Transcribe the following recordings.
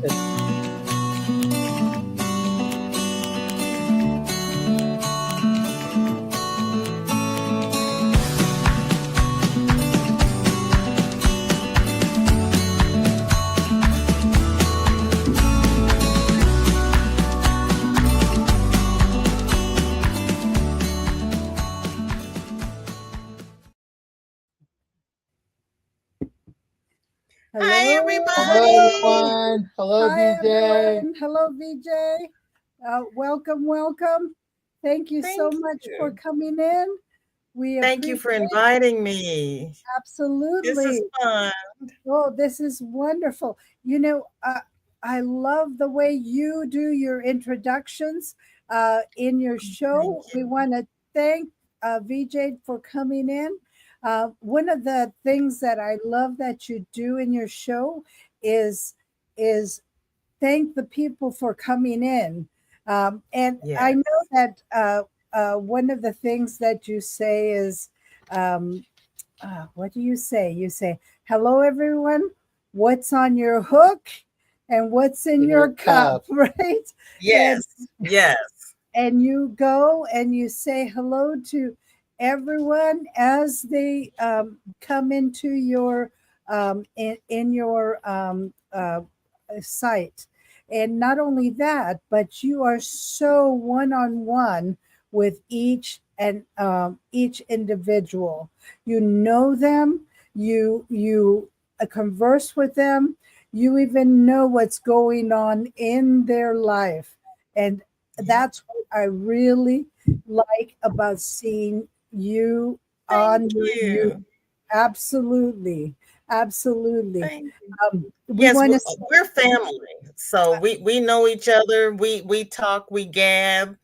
Hi, Hello, everybody. everyone. Hello, Hi, VJ. everyone. Hello, VJ. Welcome, welcome. Thank you so Thank much for you. coming in. We Thank you for appreciate inviting me. This is absolutely. fun. Oh, this is wonderful. I love the way you do your introductions in your Thank show. We you. want to thank VJ for coming in. One of the things that I love that you do in your show is is thank the people for coming in. And I Yes. know that one of the things that you say is, um, what do you say? You say, hello, everyone. What's on your hook and what's in In your your cup, cup. right? And Yes. Yes. and you go and you say hello to everyone as they come into your in your site. And not only that, but you are so one-on-one with each individual. You know them, you converse with them, you even know what's going on in their life. And Yep. that's what I really like about seeing you Thank on your you. you. Absolutely, absolutely. Thank you. We Yes, want to. we're family. So we know each other. We talk, we gab,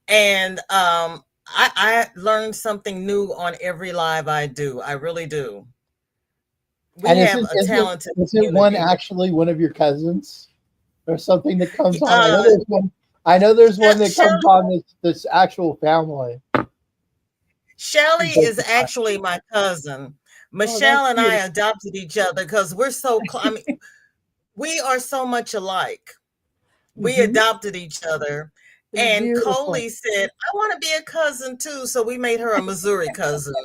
and I learn something new on every live I do. I really do. We And have a talented is it one community. actually one of your cousins or something that comes on? I know Uh, there's one. I know there's one that Shelley, comes on this actual family. Shelly is actually my cousin. Oh, that's Michelle and I beautiful. adopted each other because we're so I mean, we are so much alike. We Hmm. adopted each other. And Beautiful. Coley said, I want to be a cousin too. So we made her a Missouri cousin.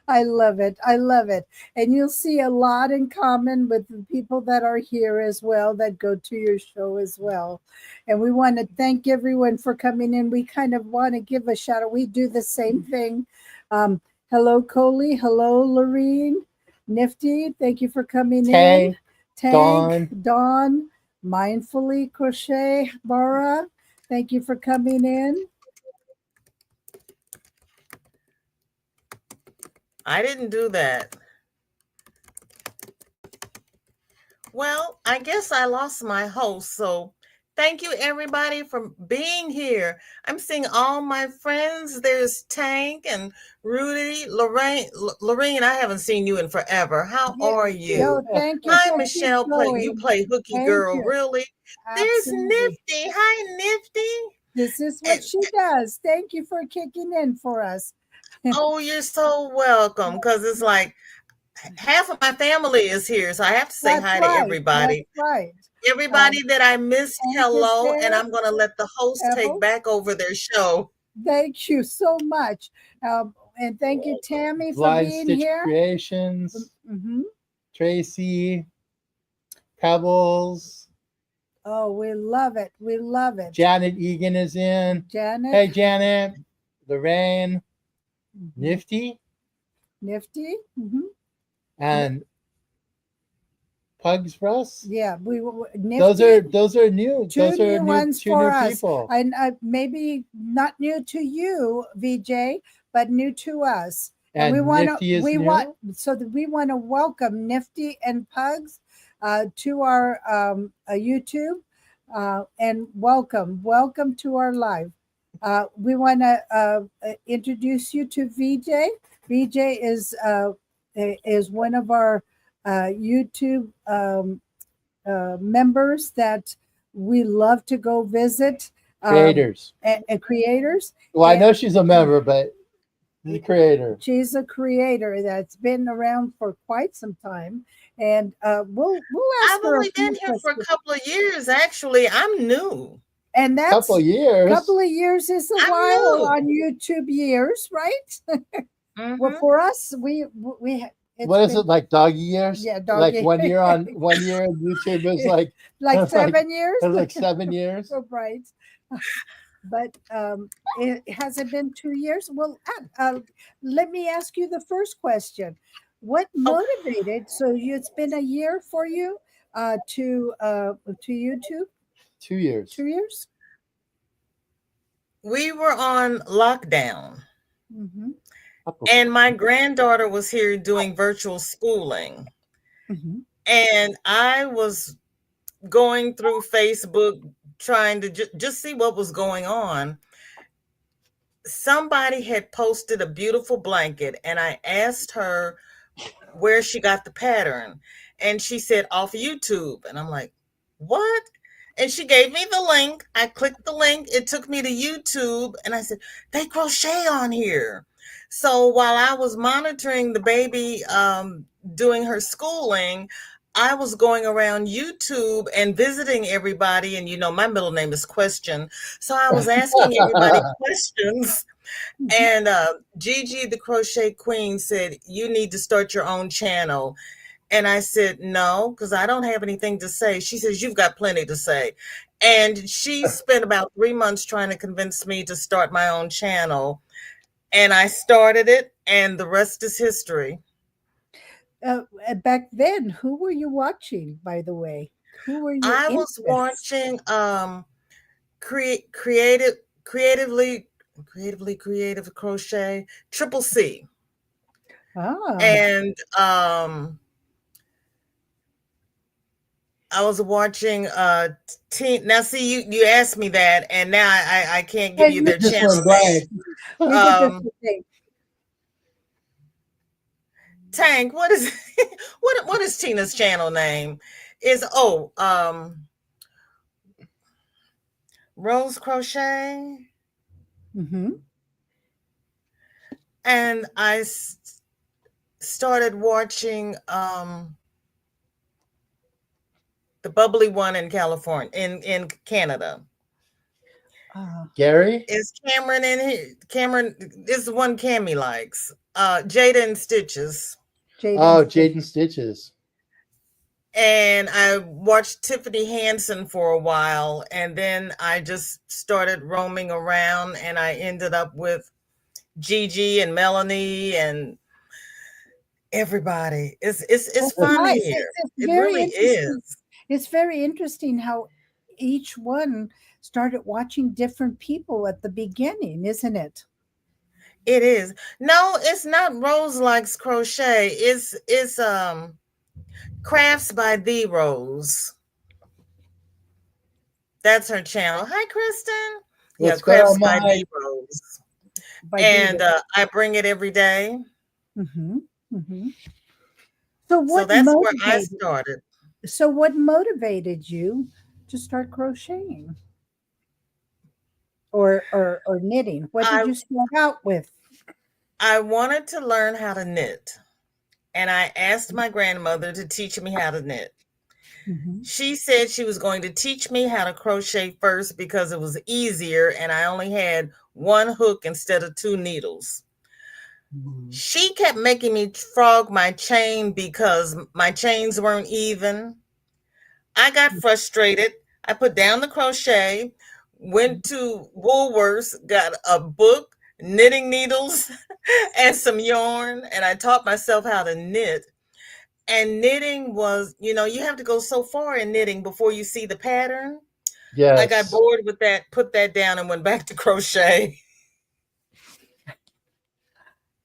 I love it. I love it. And you'll see a lot in common with the people that are here as well that go to your show as well. And we want to thank everyone for coming in. We kind of want to give a shout out. We do the same thing. Um, hello, Coley. Hello, Lorene. Nifty. Thank you for coming in. Tank, Tank, Dawn, Dawn, Mindfully Crochet, Bara. Thank you for coming in. I didn't do that. Well, I guess I lost my host. So thank you everybody for being here. I'm seeing all my friends. There's Tank and Rudy, Lorraine, I haven't seen you in forever. How Yeah. are No, you? thank you Hi, for keep Michelle. You going. play hooky Thank girl, you. really? There's Absolutely. Nifty. Hi, Nifty. This is what And, she does. Thank you for kicking in for us. oh, you're so welcome. Because it's like half of my family is here. So I have to say That's hi to right. That's everybody. right. Everybody that I missed, Hank is hello, and there. I'm going to let the host take Ethel, back over their show. thank you so much. And thank you, Tammy, for Blind being Stitch here. Creations, Hmm. Tracy, Pebbles, Oh, we love it. We love it. Janet Egan is in. Janet. Hey, Janet, Lorraine, Mhm. Nifty, Nifty. Hmm. and Pugs Russ. Yeah, Those Nifty. are those are new. Two Those are new new ones two for new us. people. And maybe not new to you, VJ, but new to us. And And Nifty is new. we want to welcome Nifty and Pugs to our YouTube and welcome to our live. We want to introduce you to VJ. VJ is one of our YouTube members that we love to go visit, Creators. and creators. Well, I And know she's a member, but the creator. she's a creator that's been around for quite some time. and we'll ask I've her a only been few here for a questions. couple of years. Actually, I'm new. And Couple that's couple years. of years is a I'm while new. on YouTube years, right? Well, Hmm. for us, it's What is it been, like doggy years? yeah, Like doggy, 1 year on 1 year on YouTube is like like like 7 years, like 7 years. right? But it has it been 2 years? Well, let me ask you the first question. What Oh, motivated? So it's been a year for you to YouTube. 2 years. 2 years. we were on lockdown, Mm-hmm. and my granddaughter was here doing virtual schooling. Mm-hmm. And I was going through Facebook trying to just see what was going on. Somebody had posted a beautiful blanket, and I asked her where she got the pattern. And she said, off YouTube. And I'm like, what? And she gave me the link. I clicked the link. It took me to YouTube. And I said, they crochet on here. So while I was monitoring the baby doing her schooling, I was going around YouTube and visiting everybody. And my middle name is Question. So I was asking everybody questions, Mm-hmm. and Gigi, the crochet queen, said, you need to start your own channel. And I said, no, because I don't have anything to say. She says, you've got plenty to say. And she spent about 3 months trying to convince me to start my own channel. And I started it, and the rest is history. Back then, who were you watching? By the way, who were your I was interests? watching creative, creatively, creative crochet, Triple C. Ah, And I was watching teen. Now, see, you asked me that, and now I can't give and you we their It just channel went blank. we did just name. the same. Tank, what is what is Tina's channel name? Is Rose Crochet, Mm-hmm. and I started watching the bubbly one in California, in Canada. Uh, Gary? Is Cameron in here? Cameron is the one Cammy likes. Jada and Stitches. Jaden Oh, Smith. Jaden Stitches. And I watched Tiffany Hansen for a while, and then I just started roaming around, and I ended up with Gigi and Melanie and everybody. It's That's fun nice. here. It's It very really interesting. is. It's very interesting how each one started watching different people at the beginning, isn't it? It is. No, it's not Rose Likes Crochet. It's Crafts by the Rose. That's her channel. Hi, Kristen. Yeah, What's good Crafts on by my the Rose. By And Devo. I bring it every day. Mm-hmm. Mm-hmm. So So what that's where I motivated? started. So what motivated you to start crocheting or knitting? What did I you start out with? I wanted to learn how to knit, and I asked my grandmother to teach me how to knit. Mm-hmm. She said she was going to teach me how to crochet first because it was easier and I only had one hook instead of two needles. Mhm. She kept making me frog my chain because my chains weren't even. I got frustrated. I put down the crochet, went to Woolworths, got a book, knitting needles, and some yarn, and I taught myself how to knit. And knitting was, you have to go so far in knitting before you see the pattern. I got Yes. bored with that, put that down, and went back to crochet.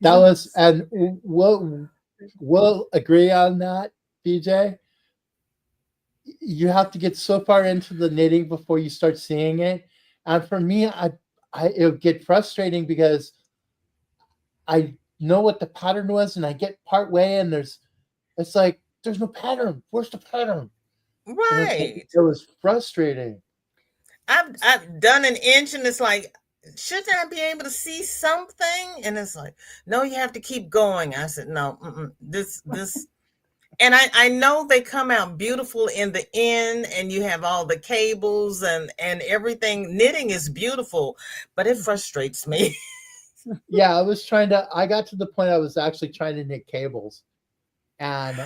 That was, Yes. and we'll agree on that, BJ. You have to get so far into the knitting before you start seeing it. And for me, I it would get frustrating because I know what the pattern was, and I get part way, and it's like there's no pattern. Where's the pattern? And it's like Right. it was frustrating. I've done an inch, and it's like, shouldn't I be able to see something? And it's like, no, you have to keep going. I said, no, this. And I know they come out beautiful in the end, and you have all the cables and everything. Knitting is beautiful, but it frustrates me. Yeah, I got to the point I was actually trying to knit cables, and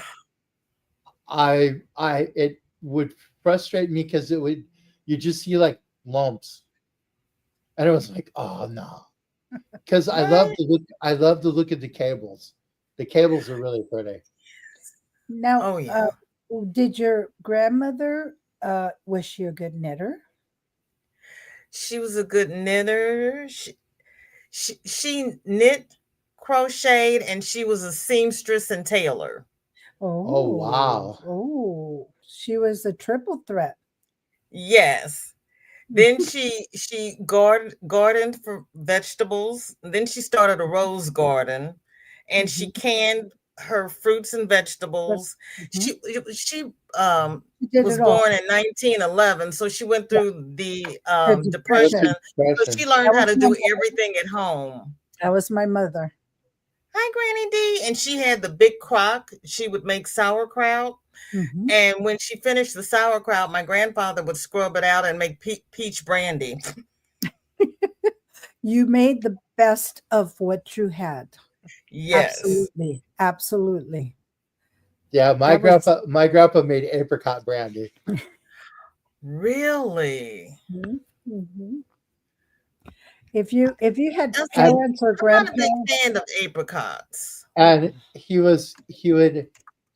it would frustrate me because you just see like lumps, and it was like, oh no, because Right? I love the look of the cables. The cables are really pretty. Now, Oh yeah. did your grandmother, was she a good knitter? She was a good knitter. She knit, crocheted, and she was a seamstress and tailor. Oh Oh, wow. oh, she was a triple threat. Yes. Then she gardened for vegetables. Then she started a rose garden, and she Mhm. canned her fruits and vegetables. Mhm. She She did was it all. born in 1911, so she went Yeah, through the the With depression. the depression. So depression. she learned That how was to my do mother. everything at home. That was my mother. Hi, Granny D. And she had the big crock. She would make sauerkraut. Mhm. And when she finished the sauerkraut, my grandfather would scrub it out and make peach brandy. You made the best of what you had. Yes. Absolutely, absolutely. Yeah, That was my grandpa made apricot brandy, Really? mhm, mhm. If you had That's, and parents or I'm not a big grandparents, fan of apricots.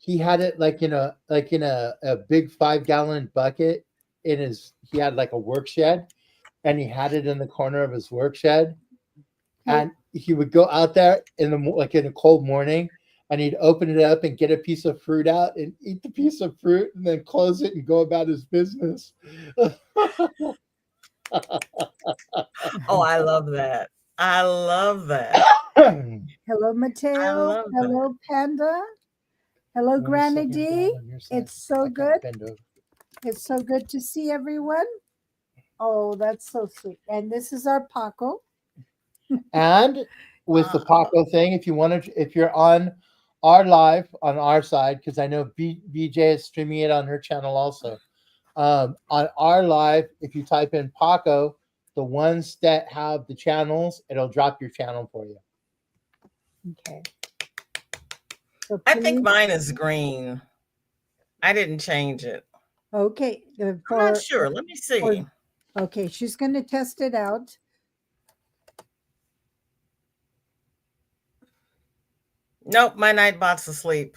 he had it like in a big 5 gallon bucket he had like a work shed, and he had it in the corner of his work shed, oh, and he would go out there like in a cold morning, and he'd open it up and get a piece of fruit out and eat the piece of fruit and then close it and go about his business. Oh, I love that. I love that. hello, I Mateo. love that. Hello, Panda. Hello, One Granny second, D. down on your side. It's so I can't good. bend over. It's so good to see everyone. Oh, that's so sweet. And this is our Paco. And with the Uh, Paco thing, if you're on our live on our side, because I know BJ is streaming it on her channel also. On our live, if you type in Paco, the ones that have the channels, it'll drop your channel for you. Okay. So I think please, mine is green. I didn't change it. okay. I'm not sure. Let me For see. okay, she's going to test it out. Nope, my nightbot's asleep.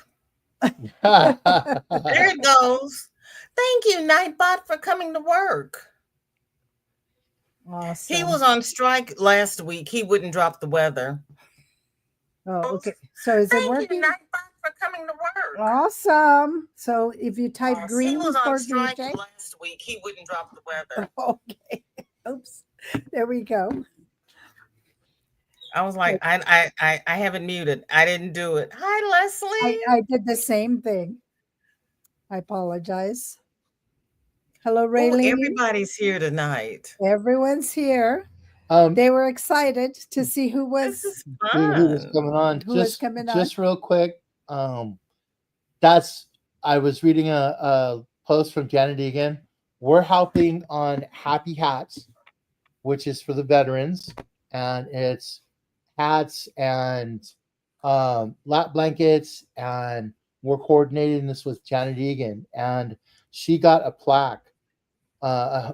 There it goes. Thank you, Nightbot, for coming to work. He Awesome. was on strike last week. He wouldn't drop the weather. Oh, okay. So is it Thank you, working? Nightbot, for coming to work. Awesome. So if you type He was green on for strike VJ, last week. He wouldn't drop the weather. okay. Oops. There we go. I was like, I haven't muted. I didn't do it. Hi, Leslie. I did the same thing. I apologize. Hello, Oh, Raylene. everybody's here tonight. Everyone's here. um, They were excited to see This is who was fun. coming on? who was coming on. Just real quick. That's I was reading a post from Janet Egan. We're helping on Happy Hats, which is for the veterans, and it's hats and lap blankets, and we're coordinating this with Janet Egan, and she got a plaque. Uh,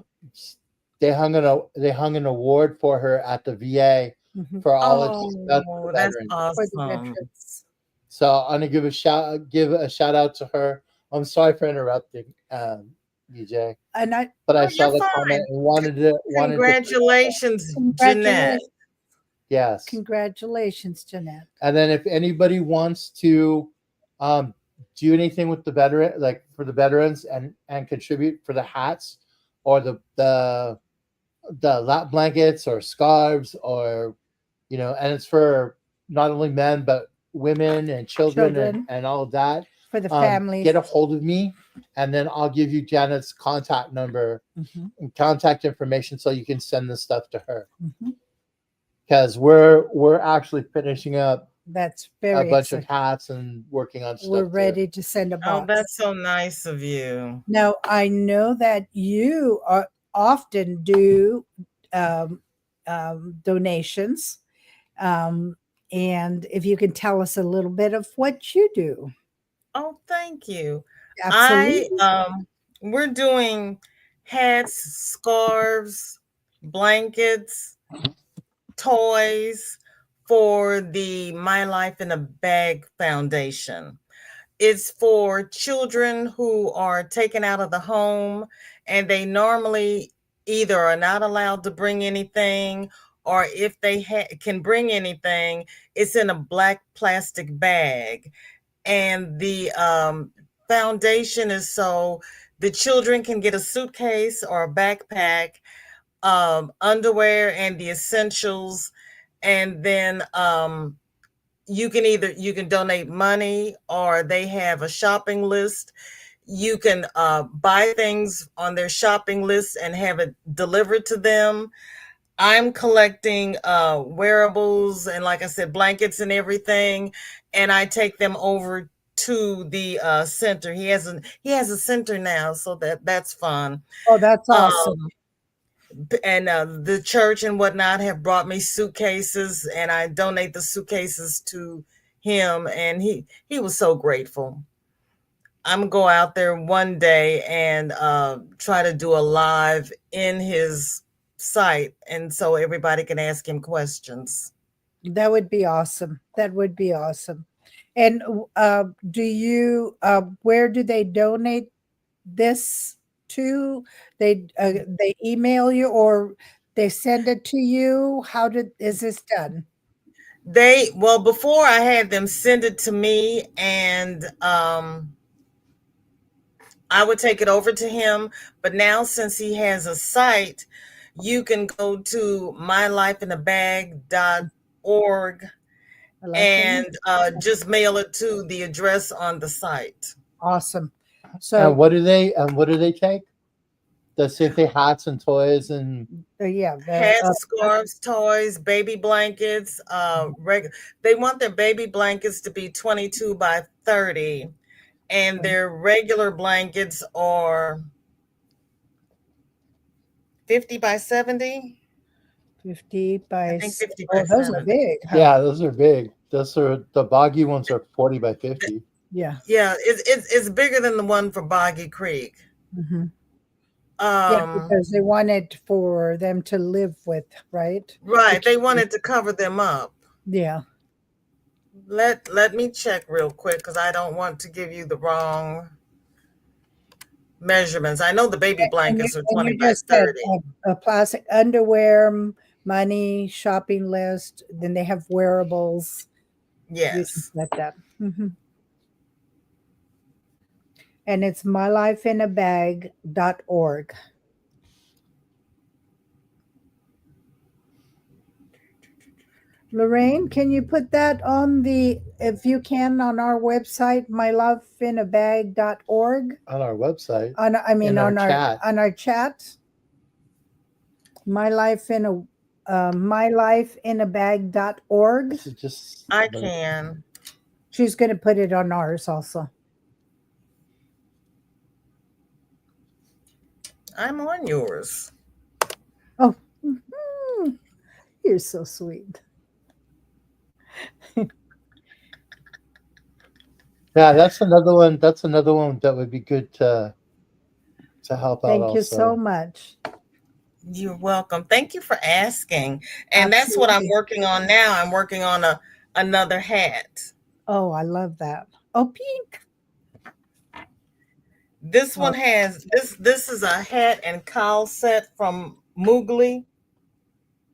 they hung an award for her at the VA Mhm. for all that she's done for Oh, the that's veterans. For the awesome. veterans. So I'm gonna give a shout out to her. I'm sorry for interrupting, BJ, And I but I Oh, you're saw the comment fine. and wanted to bring that up. Congratulations, Jeanette. congratulations, Yes. congratulations, Jeanette. And then if anybody wants to um, do anything with the veteran, like for the veterans, and contribute for the hats or the lap blankets or scarves, or and it's for not only men but women and children Children and all of that. for the Get families. a hold of me, and then I'll give you Janet's contact number Mhm, and contact information so you can send this stuff to her, mhm. because we're actually finishing up That's a very bunch of exciting. hats and working on We're stuff too. ready to send a Oh, box. that's so nice of you. Now, I know that you often do um, donations. Um, and if you can tell us a little bit of what you do. Oh, thank you. I Absolutely. we're doing hats, scarves, blankets, toys for the My Life in a Bag Foundation. It's for children who are taken out of the home and they normally either are not allowed to bring anything, or if they can bring anything, it's in a black plastic bag. And the foundation is so the children can get a suitcase or a backpack, underwear and the essentials, and then you can donate money, or they have a shopping list. You can buy things on their shopping list and have it delivered to them. I'm collecting wearables and, like I said, blankets and everything, and I take them over to the center. He has a center now, so that's fun. Oh, that's Um, awesome. and the church and whatnot have brought me suitcases, and I donate the suitcases to him, and he was so grateful. I'm gonna go out there one day and try to do a live in his site, and so everybody can ask him questions. That would be awesome. That would be awesome. And do you, where do they donate this to? They email you or they send it to you? Is this done? Well, before I had them send it to me, and I would take it over to him. But now, since he has a site, you can go to mylifeinabag.org My life in and just mail it to the address on the site. awesome. And So what do they take? The same thing, hats and toys and yeah, Hats, scarves, toys, baby blankets. They want their baby blankets to be 22 by 30, and their regular blankets are 50 by 70. 50 I by think 50 by oh, those are 70. big, huh? yeah, those are big. Those are the boggy ones are 40 by 50. Yeah. Yeah, it's bigger than the one for Boggy Creek. Hmm. Yeah, Um, because they want it for them to live with, right? The right. They children. wanted to cover them up. Yeah. Let me check real quick because I don't want to give you the wrong measurements. I know the baby blankets are And 20 you by just said 30. plastic underwear, money, shopping list. Then they have wearables. You just Yes. said that. Hmm. And it's mylifeinabag.org. Lorraine, can you put that on if you can, on our website, mylifeinabag.org? On our website, I mean, in our chat. on our chat, my life in a mylifeinabag.org. So just I can. She's going to put it on ours also. I'm on yours. Oh, mhm. You're so sweet. yeah, that's another one. That's another one that would be good to help out Thank you so also. much. You're welcome. Thank you for asking. And that's what I'm Absolutely. working on now. I'm working on another hat. Oh, I love that. Oh, pink. This Oh, one has this is a hat and cowl set from Moogly.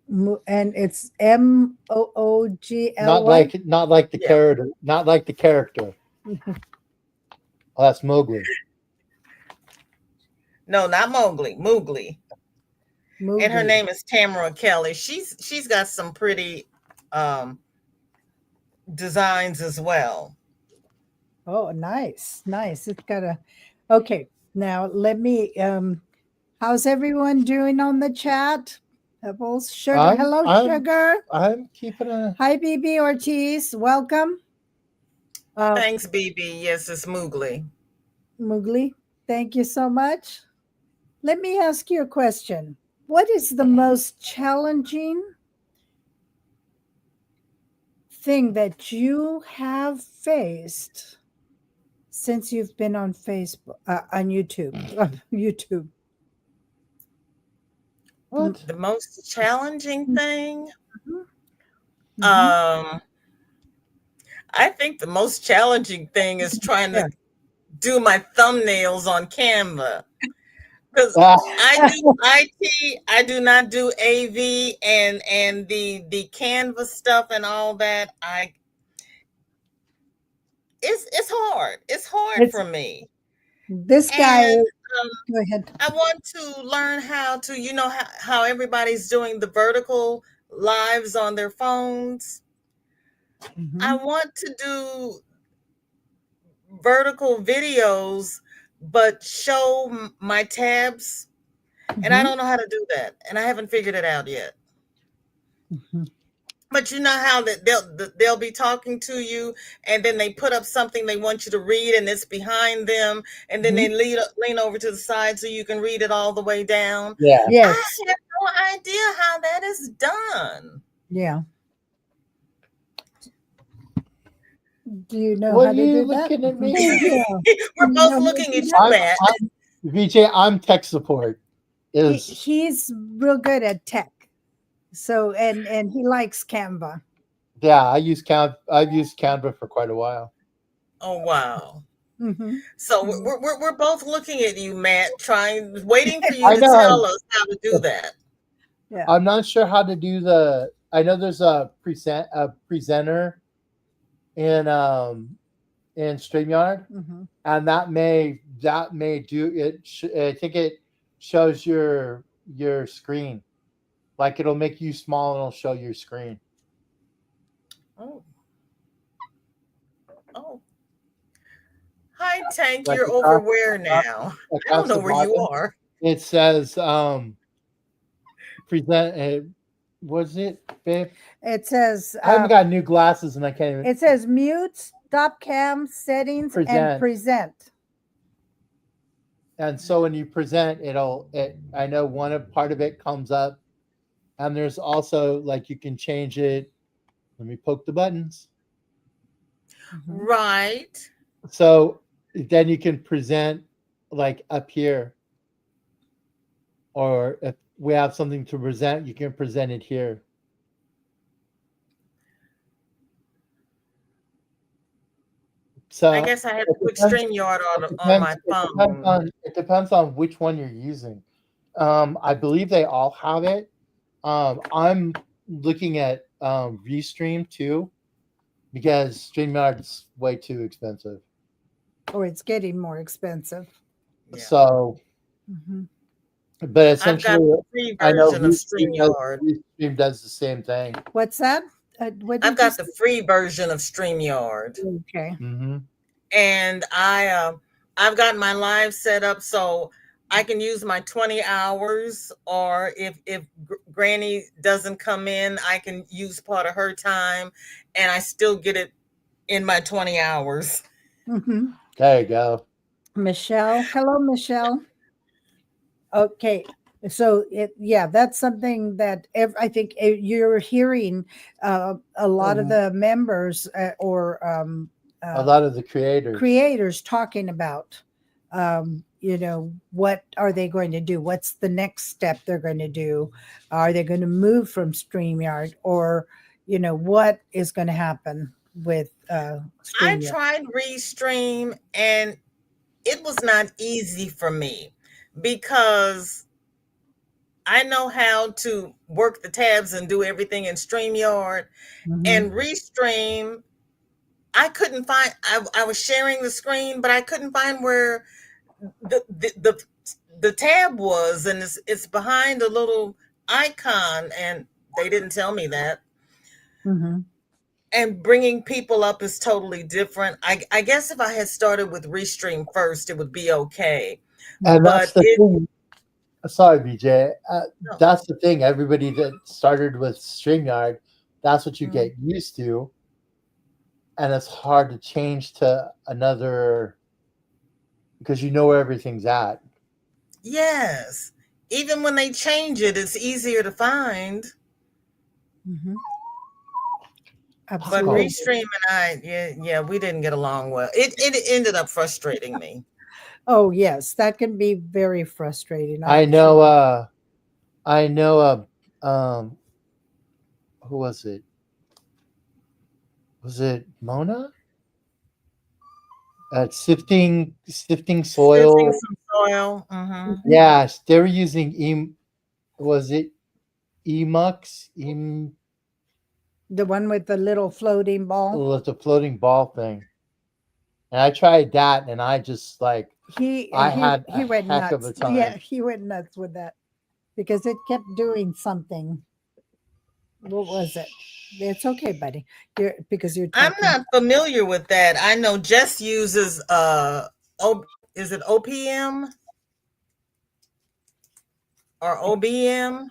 and it's Not Moogly. like not like the Yeah. character, not like the character. Oh, that's Mowgli. No, not Mowgli. Moogly. And her Moogly. name is Tamara Kelly. She's got some pretty um designs as well. Oh, nice, nice. It's got a. Okay, now let me. How's everyone doing on the chat? Pebbles, sugar. I'm Hello, I'm sugar. I'm keeping a. Hi, BB Ortiz. Welcome. Uh, Thanks, BB. Yes, it's Moogly. Mowgli, thank you so much. Let me ask you a question. What is the most challenging thing that you have faced since you've been on Facebook, on YouTube, YouTube? The, What? The most challenging thing, mm-hmm. um, I think the most challenging thing is trying Yeah. to do my thumbnails on Canva because Ah, I do IT. I do not do AV and the Canva stuff and all that. I it's hard. It's hard It's for me, this guy. and Go ahead. I want to learn how to, how everybody's doing the vertical lives on their phones. I Mm-hmm. want to do vertical videos, but show my tabs. And I Mm-hmm. don't know how to do that. And I haven't figured it out yet. Mm-hmm. But you know how that they'll be talking to you, and then they put up something they want you to read, and it's behind them, and then Mm-hmm. they lean over to the side so you can read it all the way down. yeah. I Yes. have no idea how that is done. Yeah. Do you know What how are to you do that? looking at me? Yeah. We're You know both how to looking do at you, that? Matt. I'm VJ. I'm tech support. Is He's real good at tech. So and he likes Canva. Yeah. I've used Canva for quite a while. Oh wow! Mm-hmm. So Mm-hmm. we're both looking at you, Matt, waiting for you I to know. tell us how to do that. Yeah. I'm not sure how to do the. I know there's a presenter in Streamyard, Mm-hmm. and that may do it. I think it shows your screen. Like it'll make you small and it'll show your screen. Oh, oh. Hi, Tank. Like You're over where now? I don't across know the where you bottom, are. it says present. Was it, babe? It says I haven't got new glasses and I can't even mute, stop cam, settings, and present. present. And so when you present, I know part of it comes up, and there's also like you can change it. Let me poke the buttons. Mm-hmm. Right. So then you can present like up here, or if we have something to present, you can present it here. I So guess I had to it put depends. StreamYard It on depends. my phone. It depends on which one you're using. I believe they all have it. I'm looking at Restream too because StreamYard's way too expensive. Or it's getting more expensive. Yeah. So, Mm-hmm. but I've got essentially, the free I know version of StreamYard. Restream does the same thing. What's that? What I've did you got say? the free version of StreamYard. Okay. Hmm. And I've got my live set up so I can use my 20 hours, or if Granny doesn't come in, I can use part of her time, and I still get it in my 20 hours. Mm-hmm. There you go. Michelle. Hello, Michelle. Okay. So yeah, that's something that I think you're hearing a lot of Um, the members or a uh, lot of the creators. creators talking about what are they going to do, what's the next step they're going to do, are they going to move from StreamYard, or what is going to happen with I StreamYard. tried Restream, and it was not easy for me because I know how to work the tabs and do everything in StreamYard, Mm-hmm. and Restream I couldn't find. I was sharing the screen, but I couldn't find where the tab was, and it's behind a little icon, and they didn't tell me that. Mm-hmm. And bringing people up is totally different. I guess if I had started with Restream first, it would be okay. And that's But the thing. Sorry, BJ. No. That's the thing. Everybody that started with StreamYard, that's what you Mm. get used to, and it's hard to change to another because you know where everything's at. Yes. Even when they change it, it's easier to find. Mhm. But Oh, Absolutely. Restream and I, yeah, we didn't get along well. It ended up frustrating me. Oh, yes, that can be very frustrating, I I'm know. sure. I know. Who was it? Was it Mona? Sifting Sifting soil. some soil. Hmm. Mhm. Yeah, they were using was it emux? The one with the little floating It ball. was a floating ball thing. And I tried that, and I just like He I he had a he went heck of a nuts. Yeah, time. he went nuts with that because it kept doing something. What was it? It's okay, buddy. Because you're I'm talking. not familiar with that. I know Jess uses is it OPM or OBM?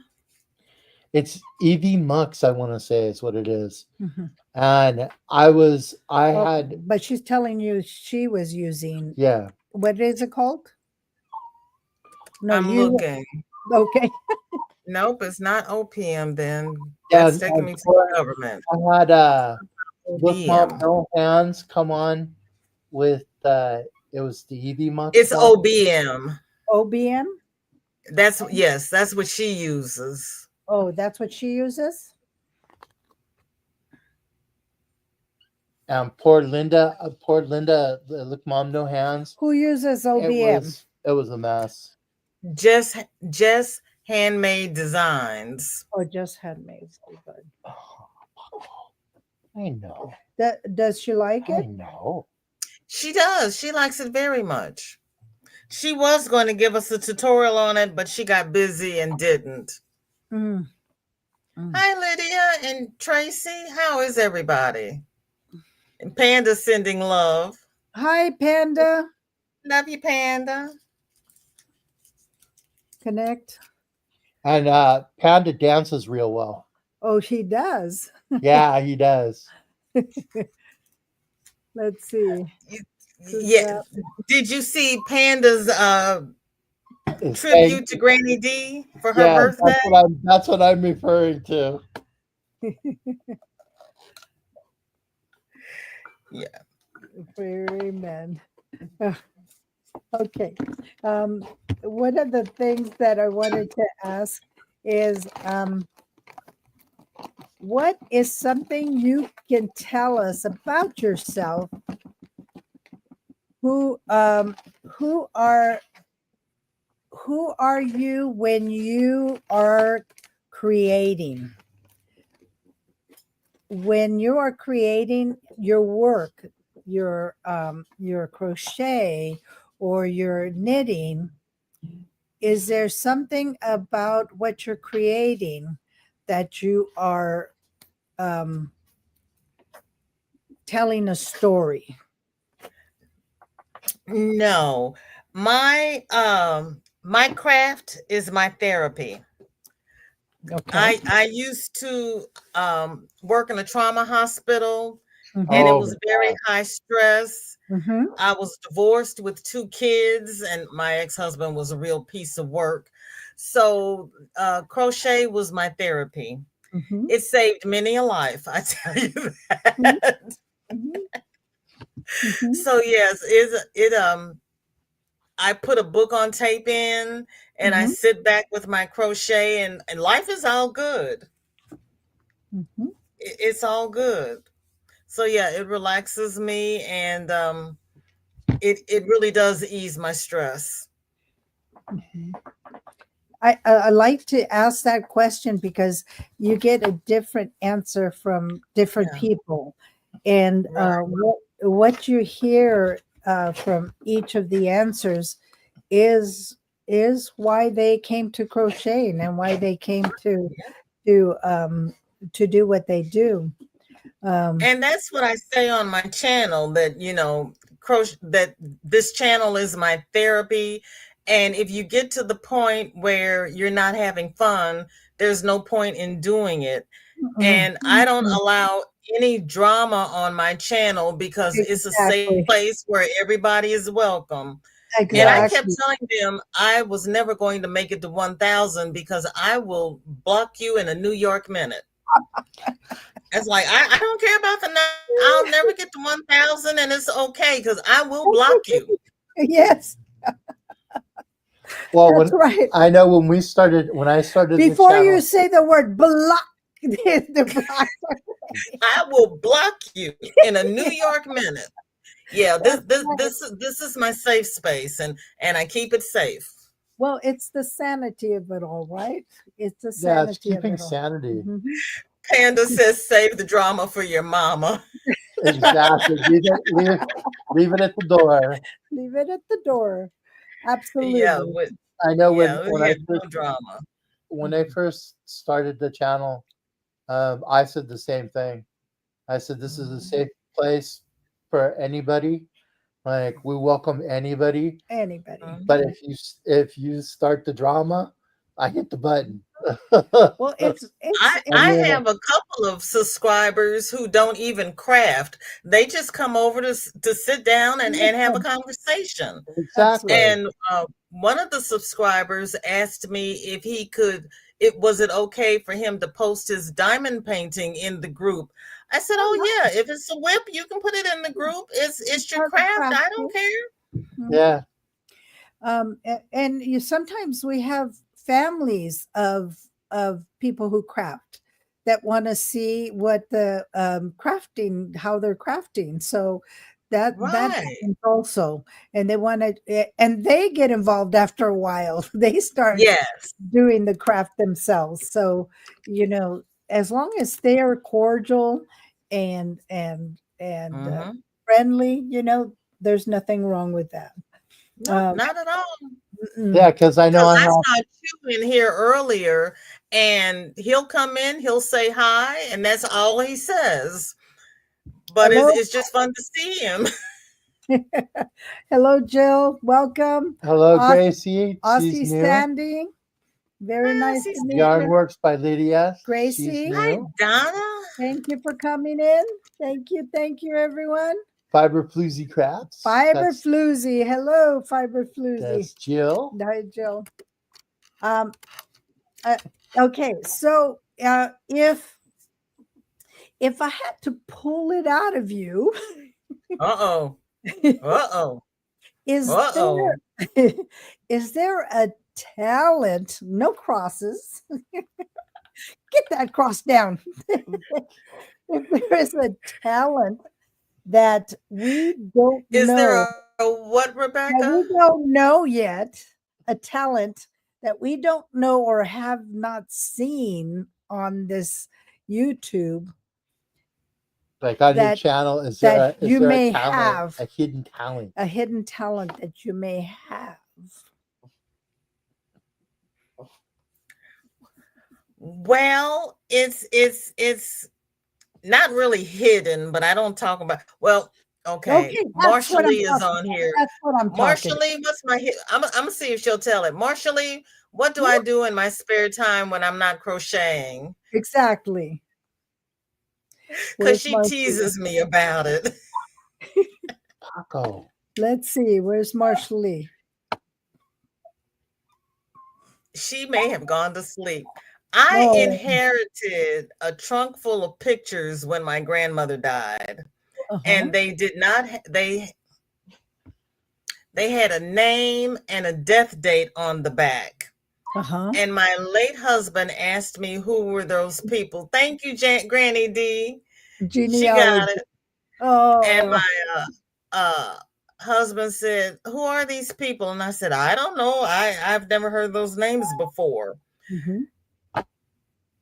It's EV Mux, I want to say is what it is. Mhm. And I Oh, had, but she's telling you she was using yeah, what is it called? No, I'm you looking. okay. Nope, it's not OPM then. yeah. That's taking me to the government. I had Look Mom OBM. No Hands come on with it was the EV Mux It's one. OBM. OBM? That's yes, that's what she uses. Oh, that's what she uses? Poor Linda, Look Mom No Hands. Who uses OBM? It was a mess. Just just handmade designs. Or just handmade? Oh, good. I know. Does she like I it? know. She does. She likes it very much. She was going to give us a tutorial on it, but she got busy and didn't. Mm, mm. Hi, Lydia and Tracy. How is everybody? And Panda sending love. Hi, Panda. Love you, Panda. Connect. And Panda dances real well. Oh, she does. Yeah, he does. Let's see. Who's Yeah. that? Did you see Panda's It's saying, tribute to Granny D for her yeah, birthday? that's what I'm referring to. Yeah. Amen. Okay. Um, one of the things that I wanted to ask is what is something you can tell us about yourself? Who who are who are you when you are creating? When you are creating your work, your crochet or your knitting, is there something about what you're creating that you are um, telling a story? No. My craft is my therapy. Okay. I used to work in a trauma hospital, and it Mm-hmm. Oh was my very God. high stress. Mm-hmm. I was divorced with two kids, and my ex-husband was a real piece of work. So crochet was my therapy. Mm-hmm. It saved many a life, I tell you Mm-hmm. that. Mm-hmm. So yes, it I put a book on tape in, and I Mm-hmm. sit back with my crochet, and life is all good. Mm-hmm. It's all good. So yeah, it relaxes me, and it really does ease my stress. Mm-hmm. I like to ask that question because you get a different answer from different Yeah, people, and right. what you hear from each of the answers is why they came to crocheting and why they came to um, to do what they do. Um, And that's what I say on my channel, that crochet, that this channel is my therapy, And if you get to the point where you're not having fun, there's no point in doing it. Mhm. And I don't Mhm. allow any drama on my channel because it's a safe Exactly. place where everybody is welcome. And I Yes. kept Exactly. telling them I was never going to make it to 1,000 because I will block you in a New York minute. It's like, I don't care about I'll never get to 1,000 and it's okay because I will block you. Yes, Well, that's when right. I know when I started the Before you channel, say the word block, the block. I will block you in a New York minute. Yeah, That's right. this is my safe space and I keep it safe. Well, it's the sanity of it all, right? It's the yeah, it's sanity of keeping it all. sanity. Mhm. Panda says save the drama for your mama. Exactly. Leave it at the door. Leave it at the door. Yeah, Absolutely. I know yeah, we have no drama. when I first started the channel, I said the same thing. I said this is a safe place for anybody. Like we welcome anybody. Anybody. But Mhm. if you start the drama, I hit the button. Well, I I mean, have a couple of subscribers who don't even craft. They just come over to sit down and have a listen, conversation. absolutely. exactly. And one of the subscribers asked me if he could, it was it okay for him to post his diamond painting in the group. I said, Oh, "Oh no, yeah, if it's a whip, you can put it in the group. it's It's your part of the craft. I practice. don't care." Mhm. Yeah. And you sometimes we have families of people who craft that want to see what the crafting how they're crafting. So that Right. happens also, and they want to, and they get involved after a while. They start Yes. doing the craft themselves. So as long as they are cordial and Hmm. friendly, there's nothing wrong with that. Nope, Um, not at all. Yeah, mm-mm. because I know Because I I have. saw Chew in here earlier, and he'll come in, he'll say hi, and that's all he says. But Hello, it's just fun to see him. hello, Jill. Welcome, Hello, Aus- Gracie. She's Aussie new. Sandy. Very Ah, nice to she's meet Yarn you, Works by Lydia. She's Gracie. hi, new. Donna. Thank you for coming in. Thank you, everyone. Fiber Floozy Crafts. Fiber Floozy. Hello, Fiber Floozy. That's Jill. Hi, Jill. Um, uh, okay, so if I had to pull it out of you, Uh-oh. Uh-oh. is Uh-oh. there is there a talent? No crosses. Get that cross down. If there is a talent that we don't Is there know, a what, Rebecca? that we don't know yet, a talent that we don't know or have not seen on this YouTube, Like on your that channel, that is you there a may talent, have, a hidden talent? a hidden talent that you may have. Well, it's not really hidden, but I don't talk about, well, okay. Okay, that's Marsha what I'm Lee is talking on about. here. That's what I'm Marsha talking Lee, what's my hit? I'm gonna see if she'll tell it. Marsha Lee, what do about. I do in my spare time when I'm not crocheting? Exactly. Because Where's she Marshall? teases me about it. Paco. Let's see. Where's Marshall Lee? She may have gone to sleep. I Oh, inherited a trunk full of pictures when my grandmother died, uh-huh. and they did not. They had a name and a death date on the back. Uh-huh. And my late husband asked me who were those people. Thank you, Granny D. She got Genealogy. it. And Oh. my uh, husband said, "Who are these people?" And I said, "I don't know. I've never heard those names before." Mm-hmm.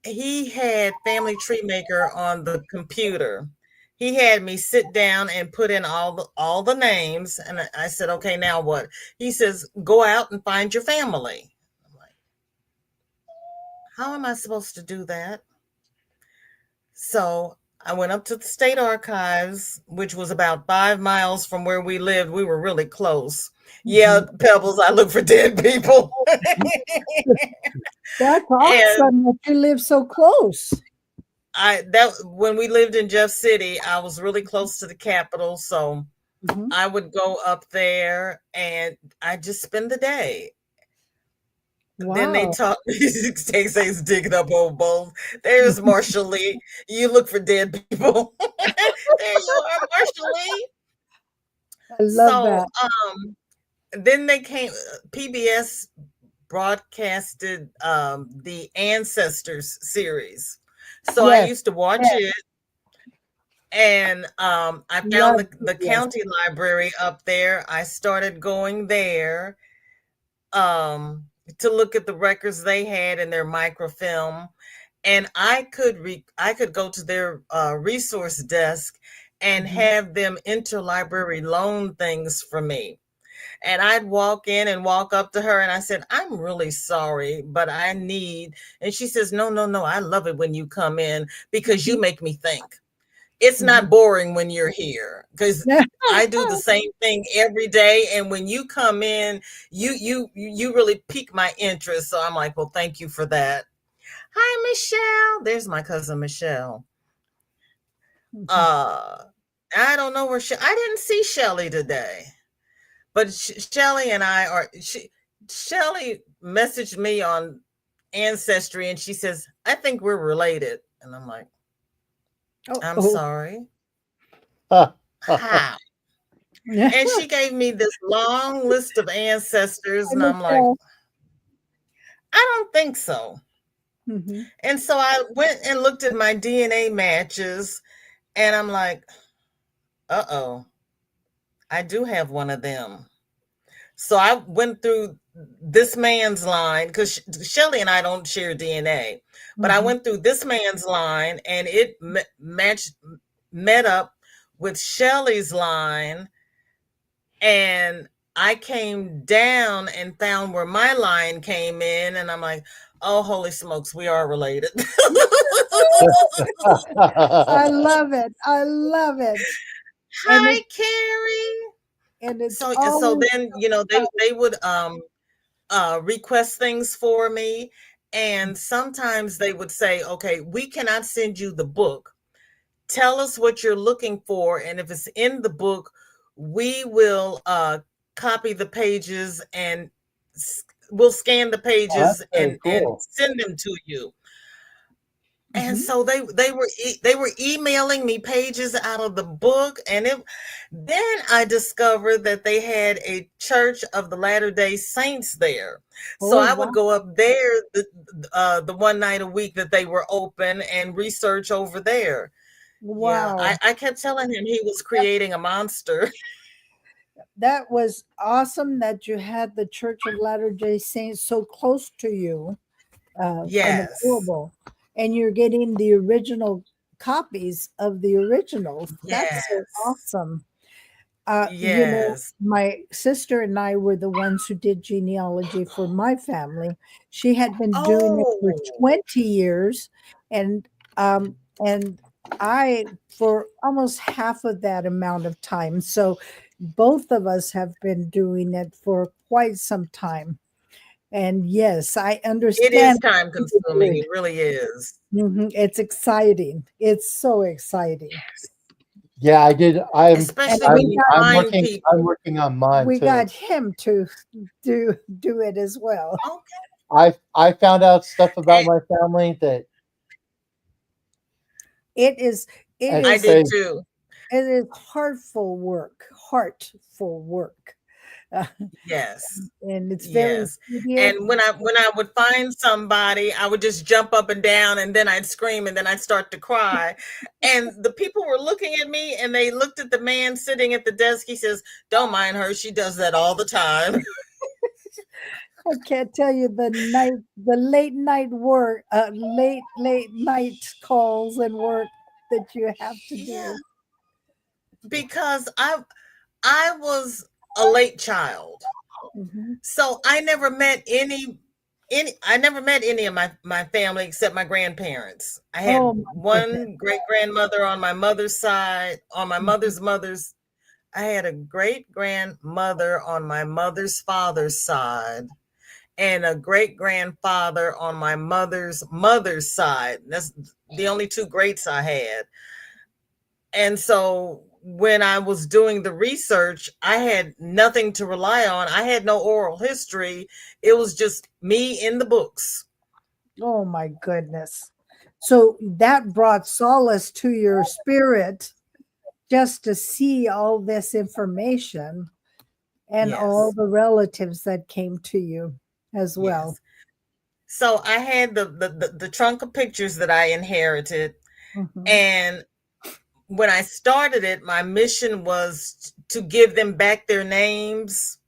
He had Family Tree Maker on the computer. He had me sit down and put in all the names, and I said, "Okay, now what?" He says, "Go out and find your family." I'm like, "How am I supposed to do that?" So I went up to the state archives, which was about 5 miles from where we lived. We were really close. Yeah, Mhm. Pebbles, I look for dead people. That's And awesome that you live so close. I that when we lived in Jeff City, I was really close to the Capitol, so Mhm. I would go up there and I just spend the day. Then they Wow. talk. They say it's digging up old bones. There's Marshall Lee. You look for dead people. There you are, Marshall Lee. I love So that. then they came. PBS broadcasted the Ancestors series. So I Yes. used to watch Yes. it, and I found Love the yes. county library up there. I started going there um, to look at the records they had in their microfilm, and I could go to their resource desk and Mhm. have them interlibrary loan things for me. And I'd walk in and walk up to her and I said, "I'm really sorry, but I need," and she says, "No, no, no, I love it when you come in because you Mhm. make me think. It's Mhm. not boring when you're here because I do the same thing every day. And when you come in, you really pique my interest. So I'm like, well, thank you for that. Hi, Michelle. There's my cousin Michelle. Mhm. Uh, I don't know where I didn't see Shelly today, but Shelly and I are. Shelly messaged me on Ancestry, and she says, "I think we're related." And I'm like, Oh, "I'm oh. sorry. Huh. How?" And she gave me this long list of ancestors, Hi, and I'm like, Michelle. I don't think so. Mhm. And so I went and looked at my DNA matches, and I'm like, uh-oh, I do have one of them. So I went through this man's line because Shelly and I don't share DNA, but I Mhm. went through this man's line, and it met up with Shelly's line, and I came down and found where my line came in, and I'm like, oh, holy smokes, we are related. I love it. I love it. And Hi, it Carrie. and it's So always then, they would request things for me, and sometimes they would say, okay, we cannot send you the book. Tell us what you're looking for, and if it's in the book, we will copy the pages and we'll scan the Oh, that's pages very and cool. send them to you. And Mhm. so they were emailing me pages out of the book, and then I discovered that they had a Church of the Latter-day Saints there. So Oh I would wow. go up there the one night a week that they were open and research over there. Yeah, Wow. I kept telling him he was creating a monster. That was awesome that you had the Church of Latter-day Saints so close to you and Yes, available. And you're getting the original copies of the originals. That's so yes, awesome. yes. My sister and I were the ones who did genealogy for my family. She had been doing it for Oh, 20 years, and and I for almost half of that amount of time. So both of us have been doing it for quite some time. And yes, I it is understand time what you're consuming. doing. It really is. It's exciting. It's so exciting. Yeah, I did. And Especially when you find I'm people. working on mine we too. got him to do it as well. Okay. I found out stuff about And my family that It is it it's I is did crazy. too. it is heartful work, uh, Yes. and it's very Yes. tedious. And when I would find somebody, I would just jump up and down, and then I'd scream, and then I'd start to cry. And the people were looking at me, and they looked at the man sitting at the desk. He says, "Don't mind her. She does that all the time." I can't tell you the late night work, late night calls and work that you have to Yeah, do. because I was a late child. Mhm. So I never met any. I never met any of my family except my grandparents. I Oh had my goodness. one great grandmother on my mother's side. On my Mhm. mother's, I had a great grandmother on my mother's father's side, and a great grandfather on my mother's side. That's the only two greats I had. And so when I was doing the research, I had nothing to rely on. I had no oral history. It was just me in the books. Oh my goodness. So that brought solace to your spirit just to see all this information and all Yes. the relatives that came to you as well. Yes. So I had the trunk of pictures that I inherited. Mhm. And when I started it, my mission was to give them back their names.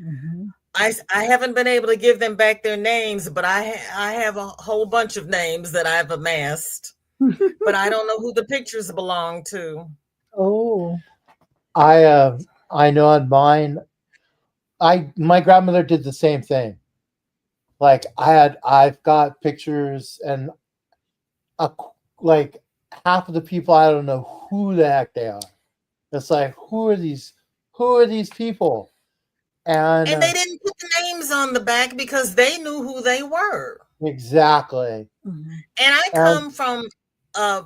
Mhm. I haven't been able to give them back their names, but I have a whole bunch of names that I've amassed, but I don't know who the pictures belong to. Oh. I I know on mine. I my grandmother did the same thing. Like I've got pictures and a, like half of the people I don't know who the heck they are. It's like who are these people? And And they didn't put the names on the back because they knew who they were. exactly. Mhm. And I And come from a,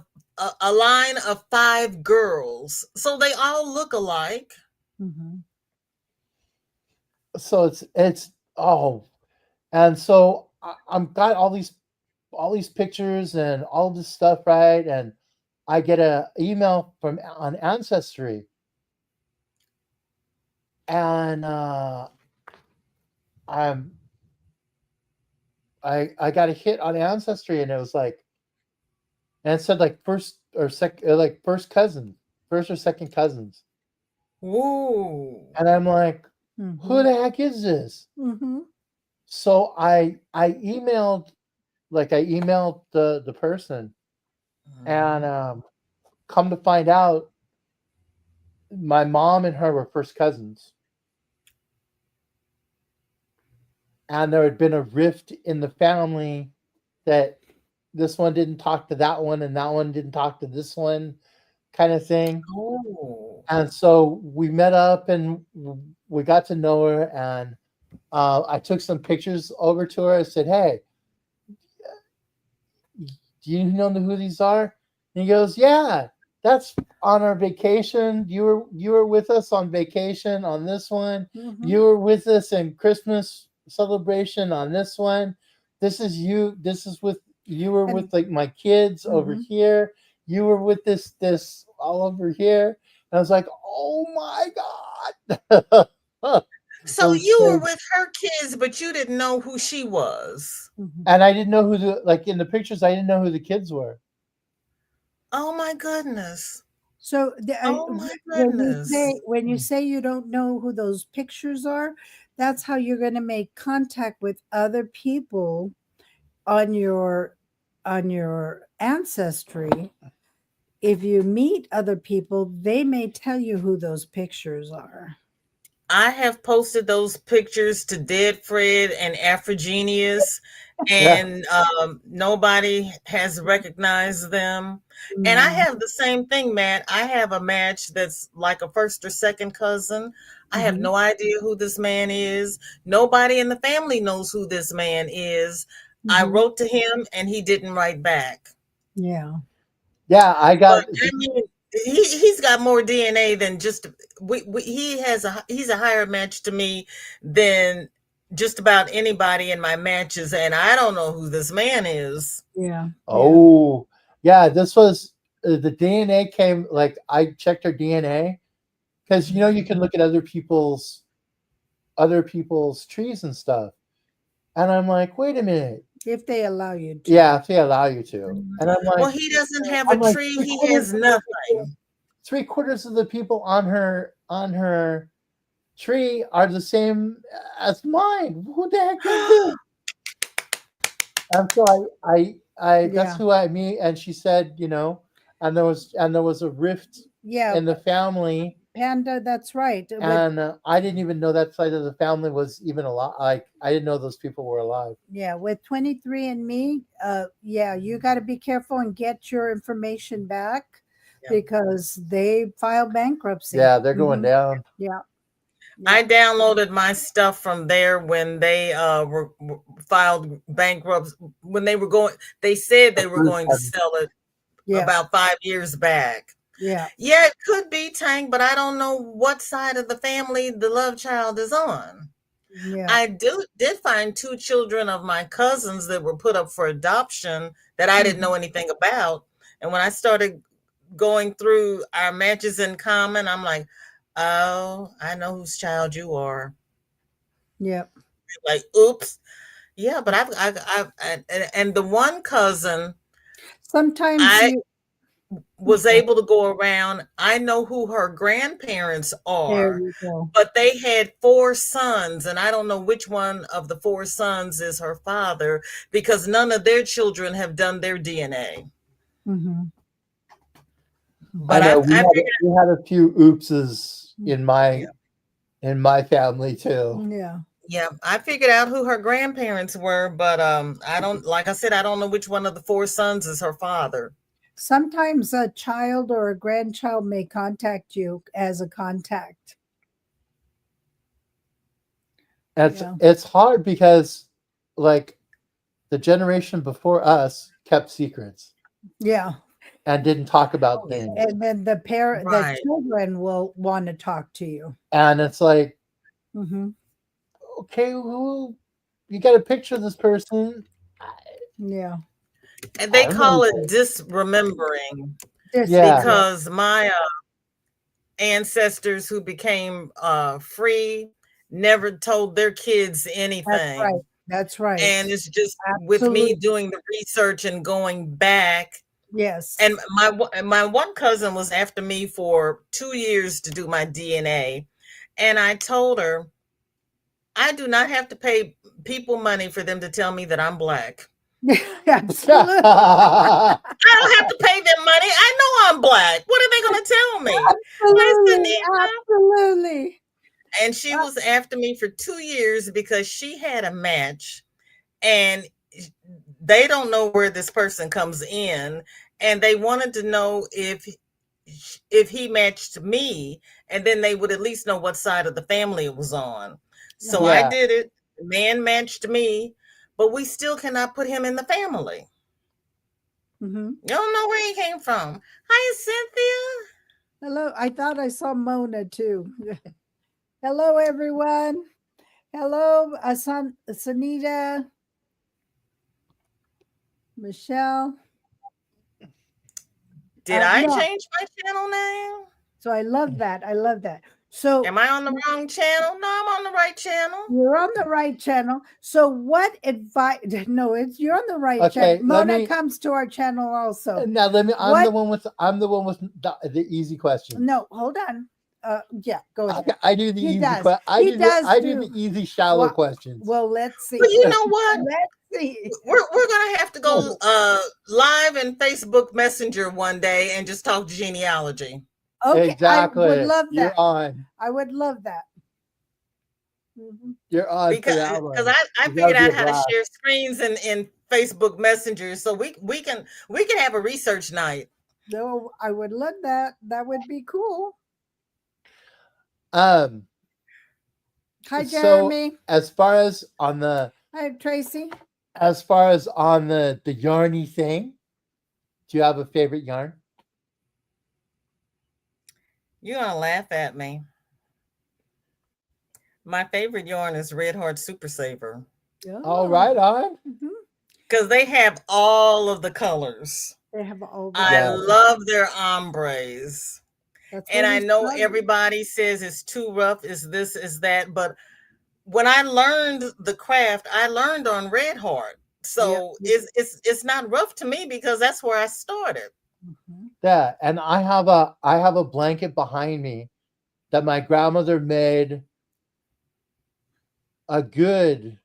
a line of five girls, so they all look alike. Mhm. so it's oh, and so I'm got all these pictures and all this stuff, right? And I get a email from on Ancestry, and I'm I got a hit on Ancestry, and it was like, and it said like first or second, like first or second cousins, Woo. and I'm like, who Mhm. the heck is this? Mhm. So I emailed I emailed the person, and Mhm. come to find out, my mom and her were first cousins, and there had been a rift in the family that this one didn't talk to that one and that one didn't talk to this one, kind of thing. Oh. And so we met up and we got to know her, and I took some pictures over to her. I said, "Hey, do you know who these are?" And he goes, "Yeah, that's on our vacation. You were with us on vacation on this one. You Mhm. were with us in Christmas celebration on this one. This is you. This is with you were And with like my kids over mhm. here. You were with this all over here." And I was like, "Oh my god!" It So was you were crazy. with her kids, but you didn't know who she was. Mhm. And I didn't know who the like in the pictures. I didn't know who the kids were. Oh my goodness. So Oh my goodness. when you say you don't know who those pictures are, that's how you're going to make contact with other people on your ancestry. If you meet other people, they may tell you who those pictures are. I have posted those pictures to Dead Fred and Afrogenius, Yeah. and nobody has recognized them. And I No. have the same thing, Matt. I have a match that's like a first or second cousin. I have Mhm. no idea who this man is. Nobody in the family knows who this man is. I Mhm. wrote to him and he didn't write back. Yeah. Yeah, I But got I mean, he's got more DNA than just he has he's a higher match to me than just about anybody in my matches, and I don't know who this man is. Yeah. Yeah. oh, yeah, this was the DNA came like I checked her DNA because you can look at other people's trees and stuff. And I'm like, "Wait a minute." If they allow you to. Yeah, if they allow you to. Mhm. And Well, he doesn't have a I'm like tree. three He quarters has of the people, nothing. three quarters of the people on her tree are the same as mine. Who the heck is this? And so I that's Yeah. who I meet. And she said, and there was a rift Yeah. in the family. Panda, that's right. And I didn't even know that side of the family was even alive. Like I didn't know those people were alive. Yeah, with 23andMe, yeah, you got to be careful and get your information back Yeah. because they file bankruptcy. Yeah, they're going Mhm. down. Yeah, yeah. I downloaded my stuff from there when they were filed bankrupt. When they were going, they said The they were first going to time. sell it Yeah, about 5 years back. yeah, Yeah, it could be Tank, but I don't know what side of the family the love child is on. yeah. I did find two children of my cousins that were put up for adoption that I didn't Mhm. know anything about. And when I started going through our matches in common, I'm like, oh, I know whose child you are. Yeah. Like, oops. Yeah, but and the one cousin, Sometimes I you, was able to go around. I know who her grandparents there are, you go. but they had four sons, and I don't know which one of the four sons is her father because none of their children have done their DNA. Hmm. I But know I figured, we had a few oopses yeah, in my family too. Yeah. yeah, I figured out who her grandparents were, but I don't, like I said, I don't know which one of the four sons is her father. Sometimes a child or a grandchild may contact you as a contact. Yeah. It's hard because like the generation before us kept secrets Yeah. and didn't talk about Oh yeah, things. And then the right. children will want to talk to you. And it's like, Hmm. okay, who you got a picture of this person? Yeah. And I they don't know. call it disremembering This, Yeah, yeah, because my ancestors who became free never told their kids that's right. anything. That's right. And it's just with me Absolutely. doing the research and going back. Yes. And my one cousin was after me for 2 years to do my DNA. And I told her, I do not have to pay people money for them to tell me that I'm black. Absolutely. I don't have to pay them money. I know I'm black. What are they going to tell me? Listen, Absolutely. Absolutely. and she was after me for 2 years because she had a match and they don't know where this person comes in, and they wanted to know if he matched me, and then they would at least know what side of the family it was on. So Uh-huh. I yeah. did it. The man matched me, but we still cannot put him in the family. Hmm. You don't know where he came from. Hi, Cynthia. Hello. I thought I saw Mona too. Hello, everyone. Hello, Sanita, Michelle. Did I No, change my channel name? so I love that. I love that. So Am I on the wrong channel? No, I'm on the right channel. you're on the right channel. So what advice? No, it's you're on the right channel. Okay, let Mona me comes to our channel also. now let me What? I'm the one with the easy question. No, hold on. Yeah, go ahead. I do the He easy does. He does I do the do. easy shallow Well, questions. well, let's see. But you know what? Let's see. We're gonna have to go live in Facebook Messenger one day and just talk genealogy. Okay, I would Exactly. love You're that. on. I would love that. Mhm. You're on for that Because one. I That figured would be out a how to blast. share screens in Facebook Messenger, so we can have a research night. No, I would love that. That would be cool. Um Hi, so Jeremy. as far as on the Hi, Tracy. the yarny thing, do you have a favorite yarn? You're gonna laugh at me. My favorite yarn is Red Heart Super Saver All Oh, right on. mhm. because they have all of the colors. They have all the I Yes. colors. love their ombres. That's And what I we know started. everybody says it's too rough, is this, is that, but when I learned the craft, I learned on Red Heart. Yep. So it's not rough to me because that's where I started. Mhm. Yeah, and I have a blanket behind me that my grandmother made a good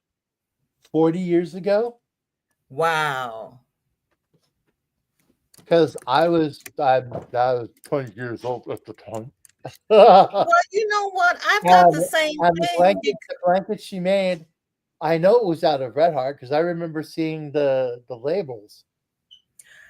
40 years ago Wow. because I was 20 years old at the time. and Well, you know what? I've got the same and thing. the blanket she made, I know it was out of Red Heart because I remember seeing the labels.